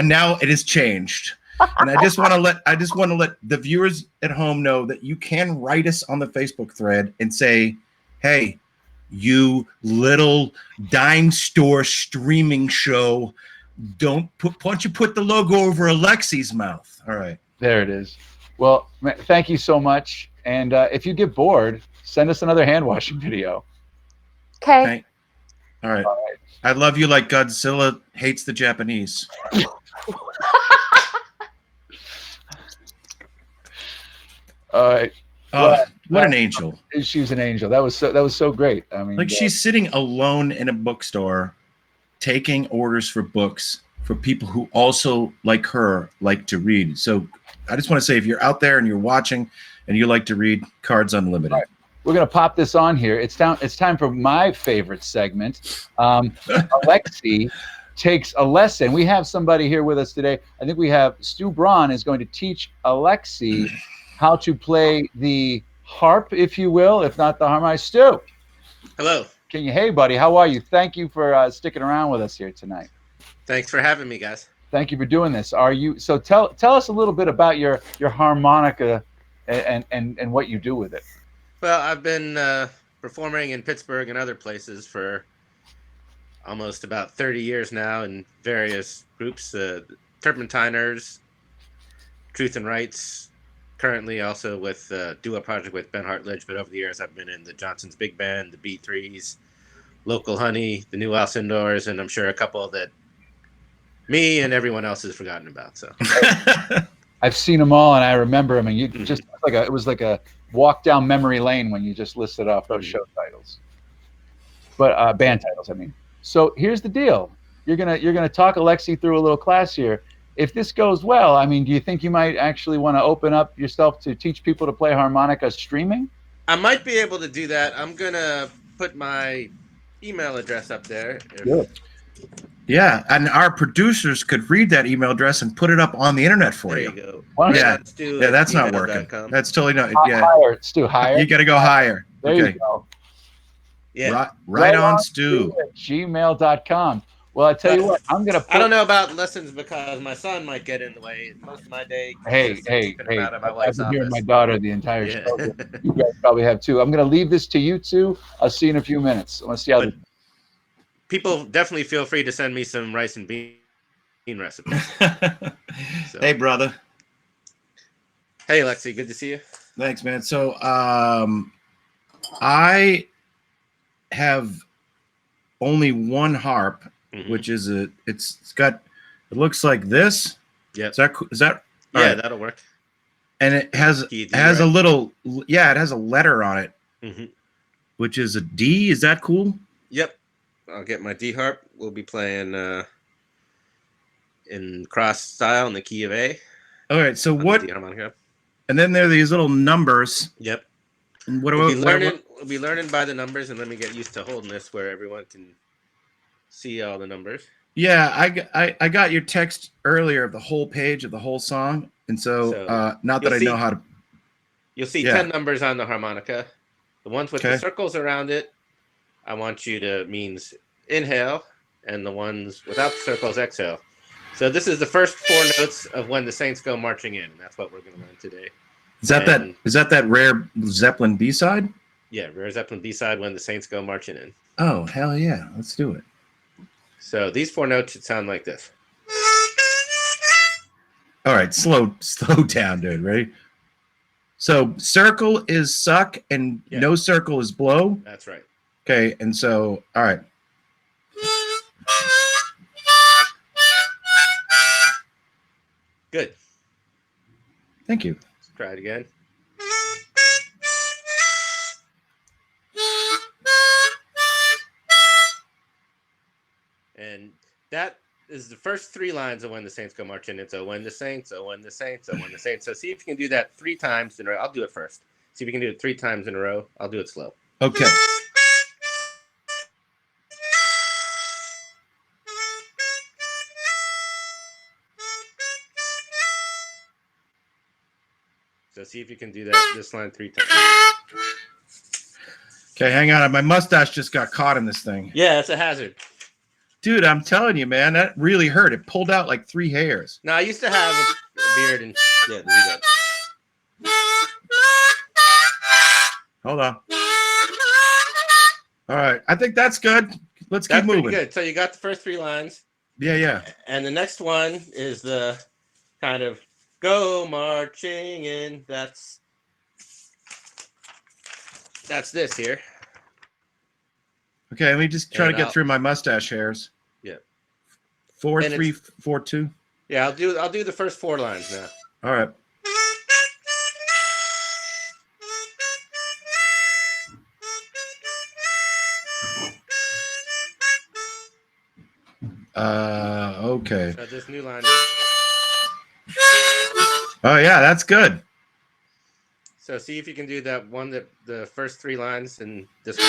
now it has changed. And I just want to let the viewers at home know that you can write us on the Facebook thread and say, "Hey, you little dime store streaming show, why don't you put the logo over Alexi's mouth?" All right. There it is. Well, thank you so much. And if you get bored, send us another hand washing video. Okay. All right. I love you like Godzilla hates the Japanese. All right. Oh, what an angel. She's an angel. That was so great. I mean, like she's sitting alone in a bookstore taking orders for books for people who also like her like to read. So I just want to say, if you're out there and you're watching and you like to read, Cards Unlimited. Right. We're going to pop this on here. It's time for my favorite segment. Alexi takes a lesson. We have somebody here with us today. I think we have Stu Braun is going to teach Alexi how to play the harp, if you will, if not the harmonize. Stu. Hello. Hey, buddy. How are you? Thank you for sticking around with us here tonight. Thanks for having me, guys. Thank you for doing this. So tell us a little bit about your harmonica and what you do with it. Well, I've been performing in Pittsburgh and other places for almost about 30 years now in various groups, Turpentiners, Truth and Rights, currently also with duo project with Ben Hartledge, but over the years I've been in the Johnson's Big Band, the B3s, Local Honey, the New House Indoors, and I'm sure a couple that me and everyone else has forgotten about. So I've seen them all and I remember them, and it was like a walk down memory lane when you just listed off those show titles, but band titles, I mean. So here's the deal: you're gonna talk Alexi through a little class here. If this goes well, I mean, do you think you might actually want to open up yourself to teach people to play harmonica streaming? I might be able to do that. I'm gonna put my email address up there. Good. Yeah, and our producers could read that email address and put it up on the internet for you. There you go. Yeah, that's not working. That's totally not. Yeah, higher, Stu, higher. You got to go higher. There okay. you go. Yeah, right on Stu. gmail.com. Well, I tell you what, I'm gonna. I don't know about lessons because my son might get in the way. Most of my day. Hey! I've been hearing my daughter the entire show. You guys probably have too. I'm gonna leave this to you two. I'll see you in a few minutes. I want to see how. People definitely feel free to send me some rice and bean recipes. So. Hey, brother. Hey, Alexi. Good to see you. Thanks, man. So, I have only one harp, which is it looks like this. Yeah. Is that yeah, right. That'll work. And it has a little, it has a letter on it, which is a D. Is that cool? Yep. I'll get my D harp. We'll be playing in cross style in the key of A. All right. So what? And then there are these little numbers. Yep. And We'll be learning by the numbers, and let me get used to holding this where everyone can see all the numbers. Yeah, I got your text earlier of the whole page of the whole song, and so not that I know how to. You'll see 10 numbers on the harmonica. The ones with the circles around it, I want you to means inhale, and the ones without the circles exhale. So this is the first 4 notes of When the Saints Go Marching In, and that's what we're going to learn today. Is that rare Zeppelin B-side? Yeah, rare Zeppelin B-side, When the Saints Go Marching In. Oh, hell yeah. Let's do it. So these 4 notes should sound like this. All right, slow down, dude. Ready? So circle is suck and no circle is blow? That's right. Okay, and so, all right. Good. Thank you. Let's try it again. And that is the first 3 lines of When the Saints Go Marching In. So when the Saints, oh when the Saints, oh when the Saints. So see if you can do that 3 times in a row. I'll do it first. See if you can do it 3 times in a row. I'll do it slow. Okay. So see if you can do that this line 3 times. Okay, hang on. My mustache just got caught in this thing. Yeah, it's a hazard. Dude, I'm telling you, man, that really hurt. It pulled out like 3 hairs. No, I used to have a beard and yeah, there you go. Hold on. All right, I think that's good. Let's keep moving. Pretty good. So you got the first 3 lines. Yeah. And the next one is the kind of go marching in. That's this here. Okay, let me just try to get through my mustache hairs. Yeah. 4, 3, 4, 2. Yeah, I'll do the first 4 lines now. All right. Okay. So this new line. Oh yeah, that's good. So see if you can do that one, the first 3 lines and this one.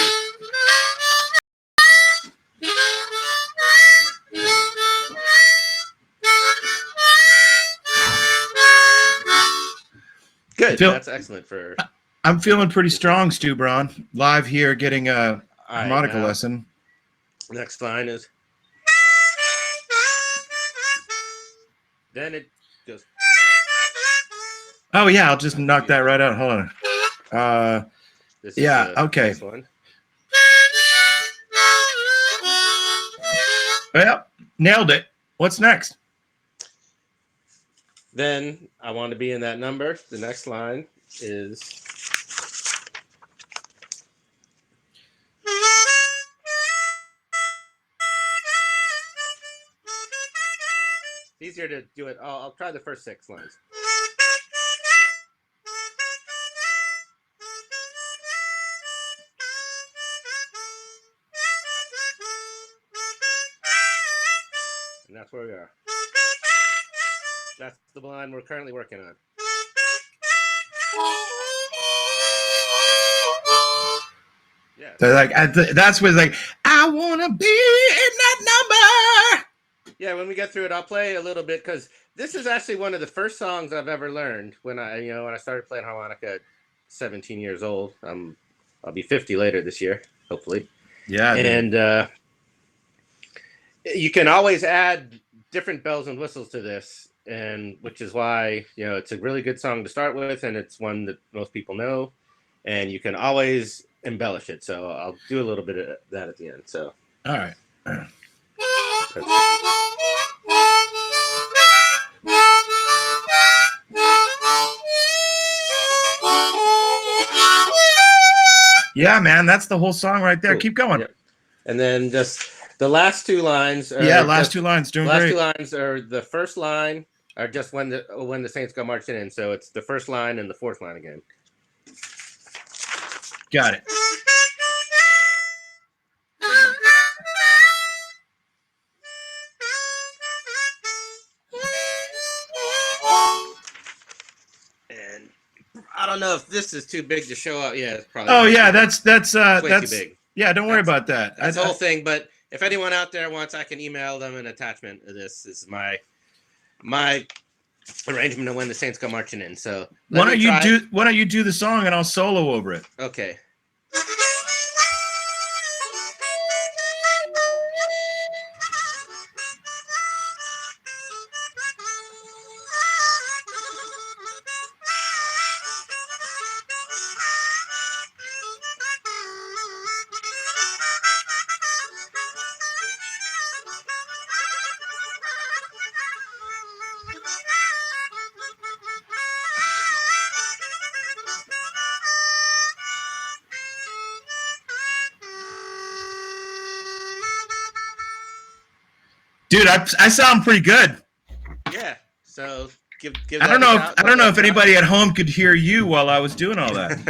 Good. That's excellent for. I'm feeling pretty strong, Stu Braun. Live here, getting a harmonica lesson. Next line is. Then it goes. Oh yeah, I'll just knock that right out. Hold on. Yeah. Okay. Well, nailed it. What's next? Then I want to be in that number. The next line is. It's easier to do it. I'll try the first 6 lines. And that's where we are. That's the line we're currently working on. Yeah. They're like, that's where it's like, I want to be in that number. Yeah, when we get through it, I'll play a little bit because this is actually one of the first songs I've ever learned when I started playing harmonica at 17 years old. I'll be 50 later this year, hopefully. Yeah. And you can always add different bells and whistles to this, and which is why it's a really good song to start with, and it's one that most people know, and you can always embellish it. So I'll do a little bit of that at the end. So all right. Yeah, man, that's the whole song right there. Cool. Keep going. Yep. And then just the last 2 lines. Last 2 lines. Doing great. Last 2 lines are the first line are just when the Saints go marching in. So it's the first line and the 4th line again. Got it. And I don't know if this is too big to show up. Yeah, it's probably. Oh yeah, that's way too big. Yeah, don't worry about that. That's the whole thing. But if anyone out there wants, I can email them an attachment of this. This is my arrangement of when the Saints go marching in. So why don't you do the song and I'll solo over it? Okay. Dude, I sound pretty good. Yeah. So give. I don't know if anybody at home could hear you while I was doing all that.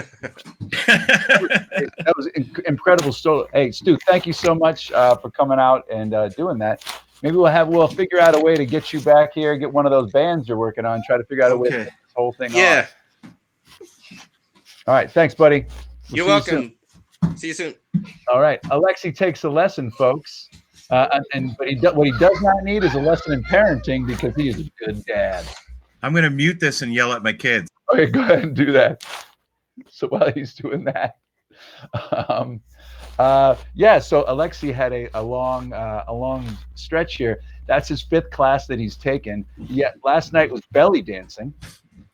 That was incredible story. Hey, Stu, thank you so much for coming out and doing that. Maybe we'll figure out a way to get you back here, get one of those bands you're working on, try to figure out a way to get this whole thing on. All right, thanks, buddy. You're welcome. See you soon. All right, Alexi takes a lesson, folks. But what he does not need is a lesson in parenting because he is a good dad. I'm going to mute this and yell at my kids. Okay, go ahead and do that. So while he's doing that, Yeah, so Alexi had a long stretch here. That's his 5th class that he's taken. Yeah, last night was belly dancing.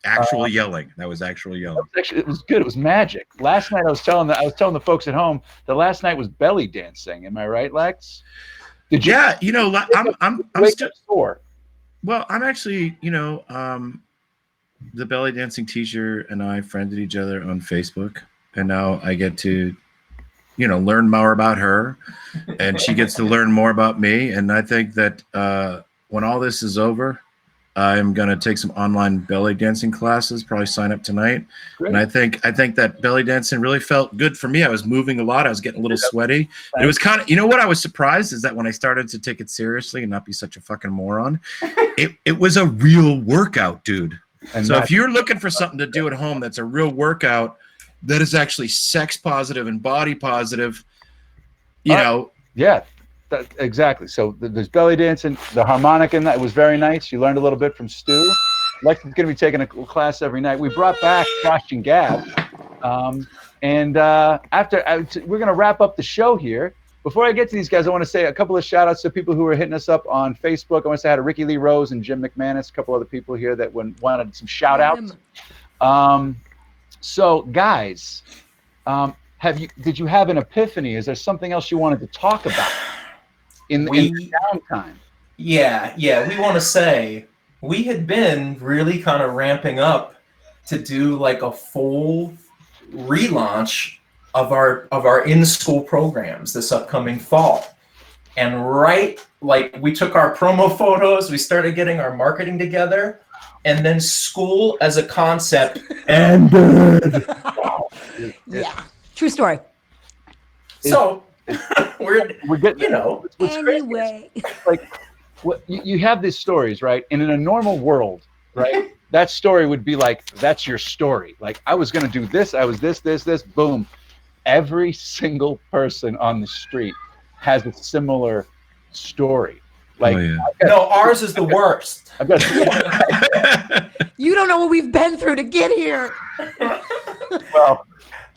Actual yelling. That was actual yelling. Actually, it was good. It was magic. Last night I was telling the folks at home that last night was belly dancing. Am I right, Lex? Did you? Yeah, you know, I'm still sore. Well, I'm actually, you know, the belly dancing teacher and I friended each other on Facebook, and now I get to, you know, learn more about her, and she gets to learn more about me. And I think that when all this is over, I'm gonna take some online belly dancing classes. Probably sign up tonight. Great. And I think that belly dancing really felt good for me. I was moving a lot. I was getting a little sweaty. It was kind of, you know, what I was surprised is that when I started to take it seriously and not be such a fucking moron, it was a real workout, dude. And so if you're looking for something to do at home that's a real workout that is actually sex positive and body positive, you know. Yeah. Exactly. So there's belly dancing, the harmonic in that was very nice. You learned a little bit from Stu. Lex is going to be taking a class every night. We brought back Josh and Gab, and we're going to wrap up the show here. Before I get to these guys, I want to say a couple of shout outs to people who are hitting us up on Facebook. I want to say hi to Ricky Lee Rose and Jim McManus, a couple other people here that wanted some shout outs. So guys, did you have an epiphany? Is there something else you wanted to talk about in the downtime? Yeah. We want to say we had been really kind of ramping up to do like a full relaunch of our in-school programs this upcoming fall. And like we took our promo photos, we started getting our marketing together, and then school as a concept ended. Yeah, true story. So we're getting, you know, anyway. Like, you have these stories, right? And in a normal world, right, that story would be like, that's your story. Like, I was going to do this, I was this, boom. Every single person on the street has a similar story. Like, no, ours is the worst. You don't know what we've been through to get here.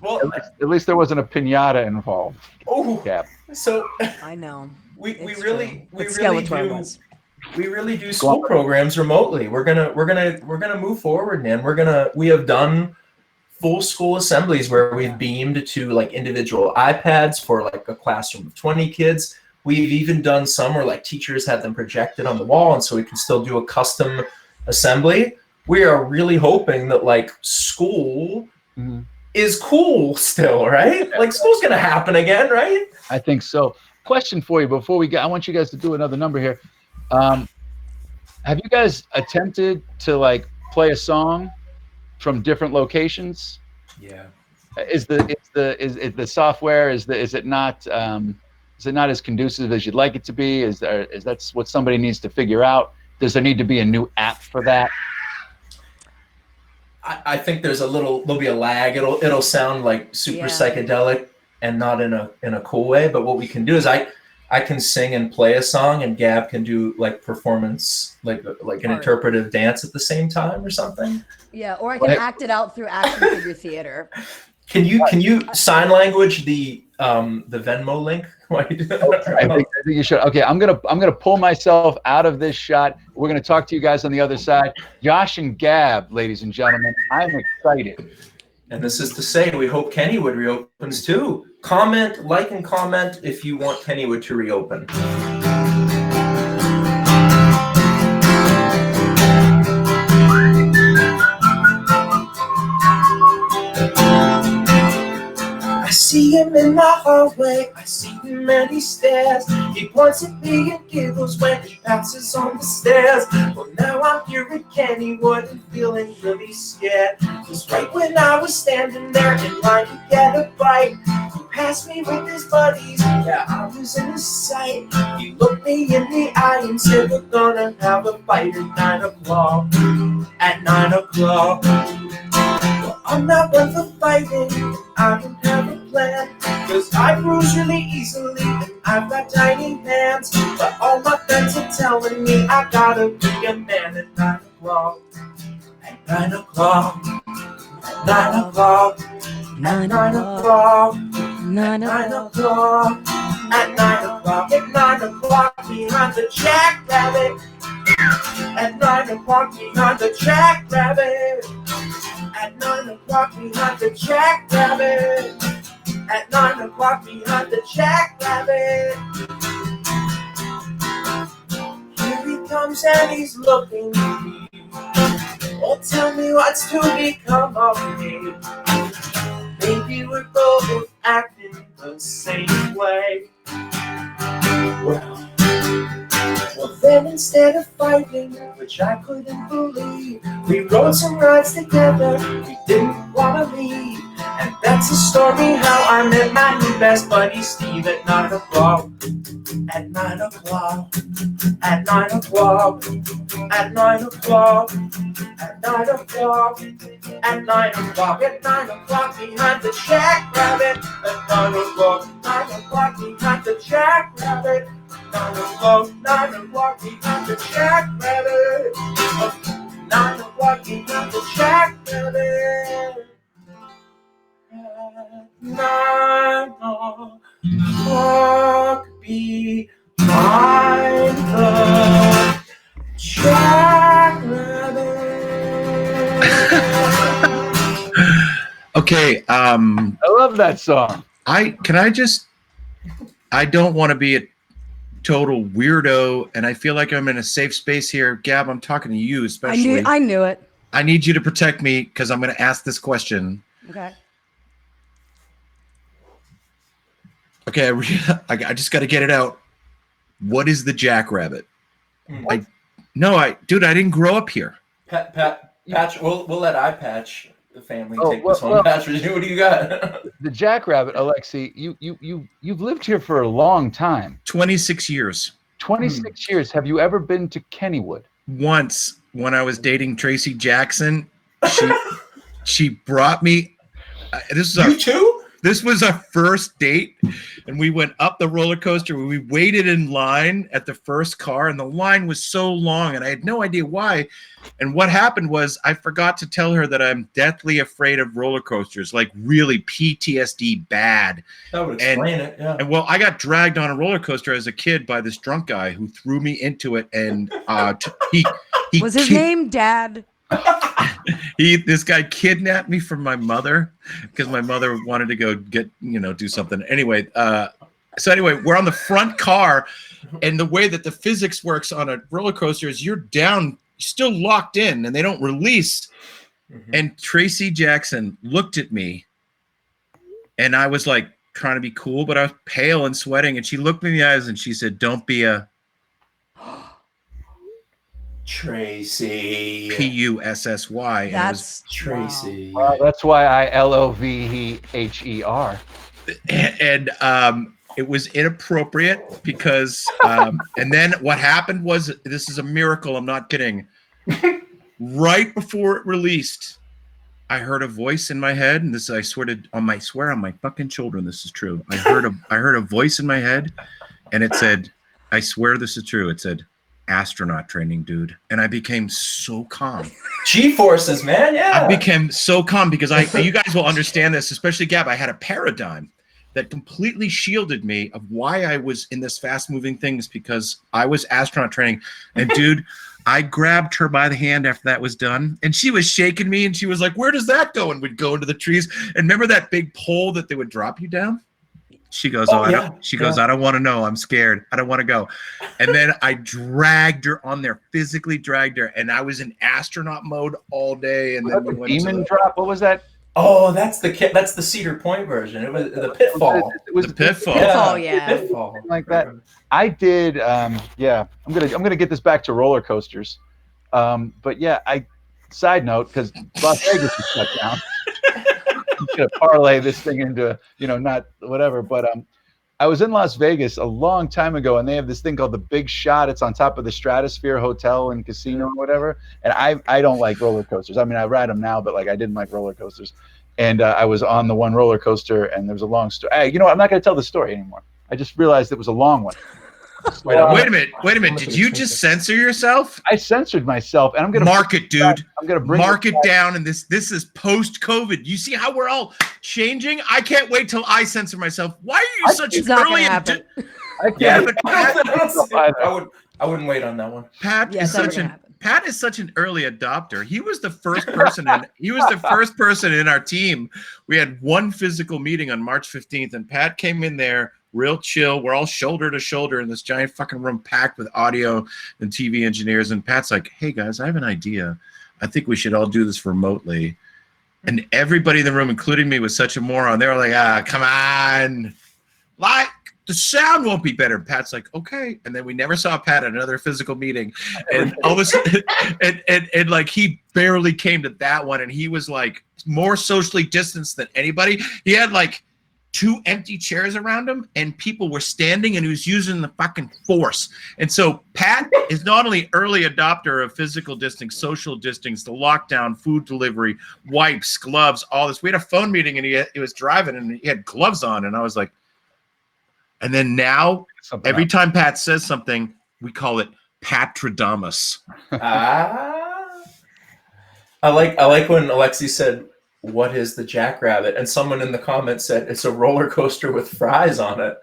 Well, at least there wasn't a pinata involved. Oh, yeah. So I know we really do Go school on. programs remotely. We're gonna move forward, man. We have done full school assemblies where we've beamed to like individual iPads for like a classroom of 20 kids. We've even done some where like teachers have them projected on the wall, and so we can still do a custom assembly. We are really hoping that like school is cool still, right? Like school's gonna happen again, right? I think so. Question for you before we go. I want you guys to do another number here. Have you guys attempted to like play a song from different locations? Yeah. Is the software is it not as conducive as you'd like it to be? Is that's what somebody needs to figure out? Does there need to be a new app for that? I think there'll be a lag. It'll sound like super psychedelic and not in a cool way. But what we can do is I can sing and play a song, and Gab can do like performance, like an interpretive dance at the same time or something. Yeah, or I can act it out through action figure theater. Can you sign language the Venmo link? I think you should. Okay, I'm gonna pull myself out of this shot. We're gonna talk to you guys on the other side. Josh and Gab, ladies and gentlemen, I'm excited. And this is to say, we hope Kennywood reopens too. Like and comment if you want Kennywood to reopen. I see him in my hallway, I see him and he stares. He points at me and giggles when he passes on the stairs. Well, now I'm here at Kennywood and feeling really scared. Cause right when I was standing there in line to get a bite, he passed me with his buddies, yeah, I was in his sight. He looked me in the eye and said, we're gonna have a fight at 9 o'clock. At 9 o'clock. Well, I'm not one for fighting, I don't have a plan, cause I bruise really easily and I've got tiny hands. But all my friends are telling me I gotta be a man at 9 o'clock. At 9 o'clock. At 9 o'clock. At 9 o'clock. 9 o'clock. At 9 o'clock. At 9 o'clock behind the jackrabbit. At 9 o'clock behind the jackrabbit. At 9 o'clock behind the jackrabbit. At 9 o'clock behind the jackrabbit. Here he comes and he's looking at me. Oh, tell me what's to become of me. Maybe we're both acting the same way. Well, then instead of fighting, which I couldn't believe, we rode some rides together we didn't want to leave. And that's the story how I met my new best buddy Steve at 9 o'clock. At 9 o'clock. At 9 o'clock. At 9 o'clock. At 9 o'clock. At 9 o'clock. At 9 o'clock behind the jackrabbit. At 9 o'clock. 9 o'clock behind the jackrabbit. 9 o'clock. 9 o'clock behind the jackrabbit. 9 o'clock behind the jackrabbit. 9 o'clock behind the jackrabbit. Okay. I love that song. I don't want to be a total weirdo, and I feel like I'm in a safe space here. Gab, I'm talking to you especially. I knew it. I need you to protect me because I'm going to ask this question. Okay. Okay, I just got to get it out. What is the jackrabbit? Dude, I didn't grow up here. Patch, we'll let Patch the family take this one. Patch, what do you got? The jackrabbit, Alexi, you've lived here for a long time. 26 years. 26 years. Have you ever been to Kennywood? Once, when I was dating Tracy Jackson, she brought me. This was our first date, and we went up the roller coaster. We waited in line at the first car, and the line was so long, and I had no idea why. And what happened was I forgot to tell her that I'm deathly afraid of roller coasters, like really PTSD bad. That would explain it, yeah. And well, I got dragged on a roller coaster as a kid by this drunk guy who threw me into it, and he was his name Dad? This guy kidnapped me from my mother because my mother wanted to go do something. Anyway, we're on the front car, and the way that the physics works on a roller coaster is you're down, still locked in, and they don't release. Mm-hmm. And Tracy Jackson looked at me, and I was like trying to be cool, but I was pale and sweating, and she looked me in the eyes and she said, "Don't be a Tracy." P-U-S-S-Y. That's Tracy. That's why I L-O-V-E-H-E-R. And it was inappropriate because, and then what happened was, this is a miracle, I'm not kidding. Right before it released, I heard a voice in my head, and this I swear on my fucking children, this is true. I heard a voice in my head, and it said, I swear this is true. It said, astronaut training, dude. And I became so calm. G-forces, man. Yeah. I became so calm because you guys will understand this, especially Gab. I had a paradigm that completely shielded me of why I was in this fast moving things, because I was astronaut training. And dude, I grabbed her by the hand after that was done, and she was shaking me, and she was like, "Where does that go?" And we'd go into the trees. And remember that big pole that they would drop you down? She goes, I don't want to know. I'm scared. I don't want to go. And then I dragged her on there, physically dragged her, and I was in astronaut mode all day. And then we went demon drop. What was that? Oh, that's the Cedar Point version. It was the Pitfall. It was the Pitfall. Pitfall, yeah. Pitfall. Like that. I did. Yeah. I'm gonna get this back to roller coasters. But yeah, side note, because Las Vegas is shut down. I'm gonna parlay this thing into not whatever, but I was in Las Vegas a long time ago, and they have this thing called the Big Shot. It's on top of the Stratosphere Hotel and Casino or whatever. And I don't like roller coasters. I mean, I ride them now, but I didn't like roller coasters. And I was on the one roller coaster, and there was a long story. I'm not gonna tell the story anymore. I just realized it was a long one. Wait a minute. Did you just censor yourself? I censored myself, and I'm gonna mark it, dude. I'm gonna mark it down. And this is post-COVID. You see how we're all changing? I can't wait till I censor myself. Why are you such an early? Yeah, but I wouldn't wait on that one. Pat is such an early adopter. He was the first person in our team. We had one physical meeting on March 15th, and Pat came in there real chill. We're all shoulder to shoulder in this giant fucking room packed with audio and TV engineers. And Pat's like, hey guys, I have an idea. I think we should all do this remotely. And everybody in the room, including me, was such a moron. They were like, come on. Like, the sound won't be better. Pat's like, okay. And then we never saw Pat at another physical meeting. And all of a sudden, and like he barely came to that one. And he was like more socially distanced than anybody. He had like 2 empty chairs around him, and people were standing, and he was using the fucking force. And so Pat is not only early adopter of physical distancing, social distancing, the lockdown, food delivery, wipes, gloves, all this. We had a phone meeting, and he was driving, and he had gloves on, and I was like, and then now every time Pat says something, we call it Patradamus. I like when Alexi said, what is the jackrabbit? And someone in the comments said, it's a roller coaster with fries on it.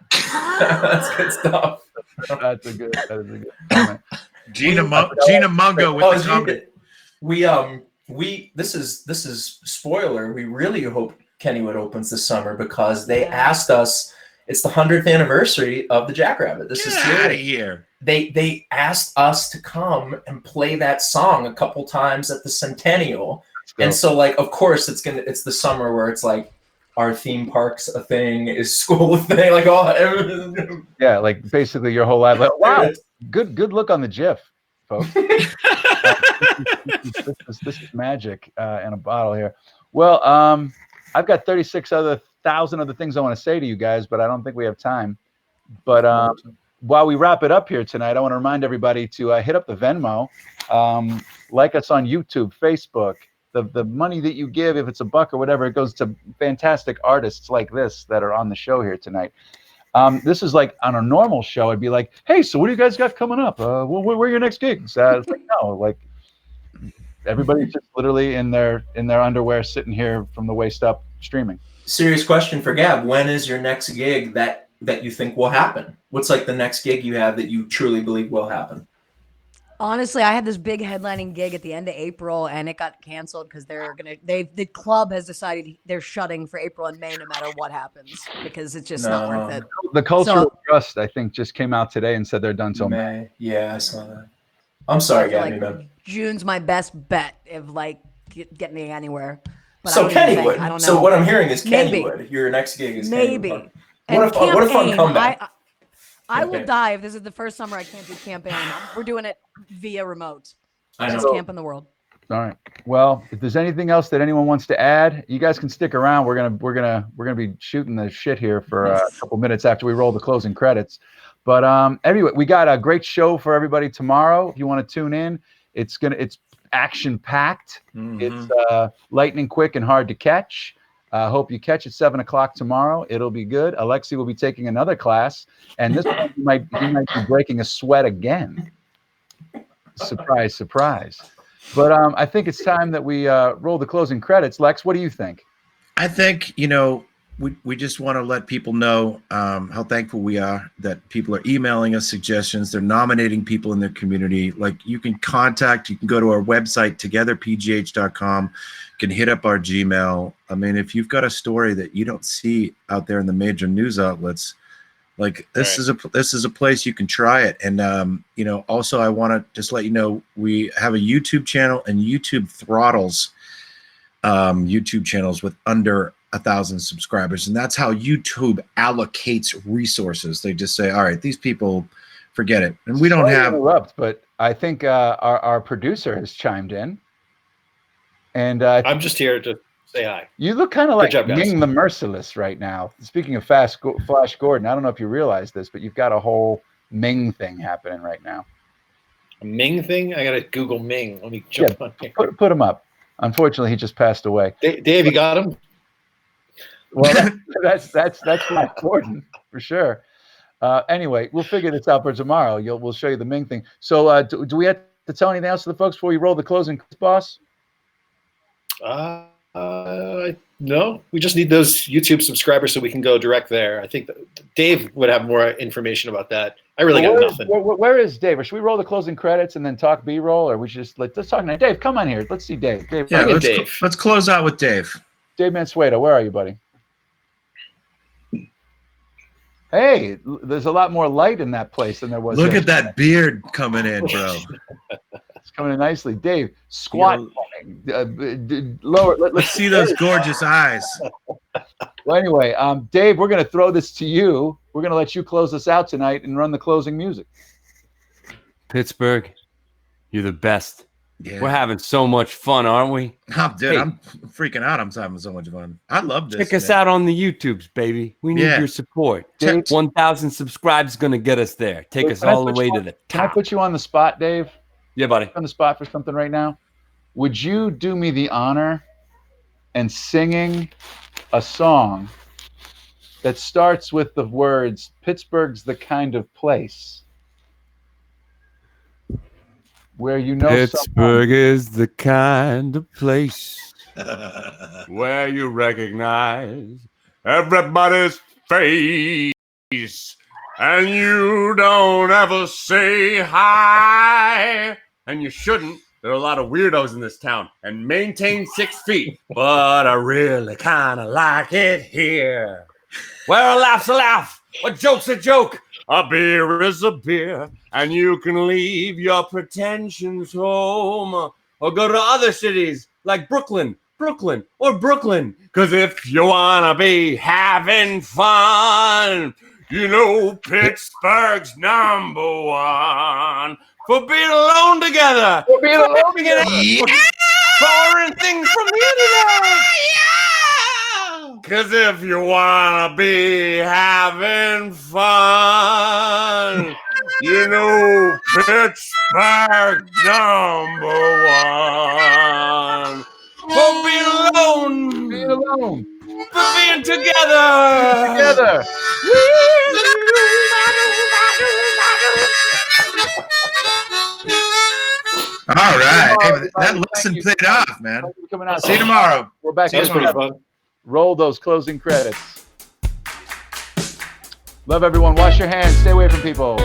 That's good stuff. That is a good comment. Gina Mungo with the comment. This is spoiler. We really hope Kennywood opens this summer because they asked us. It's the 100th anniversary of the Jackrabbit. This is out of here. They asked us to come and play that song a couple times at the Centennial. And so, like, of course, it's the summer where it's like our theme park's a thing, is school a thing, like all. Yeah, like basically your whole life. Like, wow, good look on the GIF, folks. This is magic in a bottle here. Well, I've got 36,000 other things I want to say to you guys, but I don't think we have time. But while we wrap it up here tonight, I want to remind everybody to hit up the Venmo, like us on YouTube, Facebook. The money that you give, if it's $1 or whatever, it goes to fantastic artists like this that are on the show here tonight. This is like on a normal show, I'd be like, hey, so what do you guys got coming up? Where are your next gigs? It's like, no, like everybody's just literally in their underwear sitting here from the waist up streaming. Serious question for Gab. When is your next gig that you think will happen? What's like the next gig you have that you truly believe will happen? Honestly, I had this big headlining gig at the end of April, and it got canceled because the club has decided they're shutting for April and May no matter what happens because it's just not worth it. The Cultural Trust, I think, just came out today and said they're done till May. Yeah, I saw that. I'm sorry, Gabby. Like, June's my best bet of like getting me anywhere. But so Kennywood. I don't know. So what I'm hearing is Kennywood. Your next gig is maybe. Kennywood. What a fun comeback. I will die if this is the first summer I can't do camping. We're doing it via remote. I know. Best camp in the world. All right. Well, if there's anything else that anyone wants to add, you guys can stick around. We're gonna be shooting the shit here for a couple minutes after we roll the closing credits. But anyway, we got a great show for everybody tomorrow. If you want to tune in, it's action packed. Mm-hmm. It's lightning quick and hard to catch. Hope you catch at 7 o'clock tomorrow. It'll be good. Alexi will be taking another class, and this one he might be breaking a sweat again. Surprise, surprise. But I think it's time that we roll the closing credits. Lex, what do you think? I think, we just want to let people know how thankful we are that people are emailing us suggestions. They're nominating people in their community. Like you can go to our website, togetherpgh.com. You can hit up our Gmail. I mean, if you've got a story that you don't see out there in the major news outlets, like this is a place you can try it. And also I want to just let you know we have a YouTube channel, and YouTube throttles YouTube channels with under 1,000 subscribers, and that's how YouTube allocates resources. They just say, all right, these people, forget it. And we don't have interrupt, but I think our producer has chimed in, and I'm just here to say hi. You look kind of like Ming the Merciless right now. Speaking of Flash Gordon, I don't know if you realize this, but you've got a whole Ming thing happening right now. A Ming thing? I gotta Google Ming. Let me jump on here. Put him up. Unfortunately, he just passed away. Dave, you got him? Well, that's Flash Gordon for sure. Anyway, we'll figure this out for tomorrow. We'll show you the Ming thing. So do we have to tell anything else to the folks before we roll the closing, boss? No, we just need those YouTube subscribers so we can go direct there. I think that Dave would have more information about that. I really got nothing. Where is Dave? Or should we roll the closing credits and then talk B-roll, or we should just let's talk now? Dave, come on here. Let's see Dave. Yeah, let's close out with Dave. Dave Mansueto, where are you, buddy? Hey, there's a lot more light in that place than there was. Look at that beard coming in, bro. It's coming in nicely. Dave, squat. Lower. Let's see those gorgeous eyes. Well, anyway, Dave, we're going to throw this to you. We're going to let you close us out tonight and run the closing music. Pittsburgh, you're the best. Yeah. We're having so much fun, aren't we? I'm freaking out. I'm having so much fun. I love this. Check us out on the YouTubes, baby. We need your support. 1,000 subscribes is going to get us there. Take us all the way to the top. Can I put you on the spot, Dave? Yeah, buddy. On the spot for something right now? Would you do me the honor and singing a song that starts with the words, Pittsburgh's the kind of place where you know Pittsburgh is the kind of place where you recognize everybody's face and you don't ever say hi, and you shouldn't. There are a lot of weirdos in this town, and maintain 6 feet, but I really kind of like it here. Where a laugh's a laugh, a joke's a joke, a beer is a beer, and you can leave your pretensions home or go to other cities like Brooklyn, or Brooklyn. Because if you want to be having fun, you know Pittsburgh's #1 for being alone together. For being alone together. Foreign things from the internet. Cause if you wanna be having fun, you know Pittsburgh #1 for being alone, for being together. All right. Hey, that lesson paid off, man. See you tomorrow. We're back. That's pretty fun. Roll those closing credits. Love everyone. Wash your hands. Stay away from people.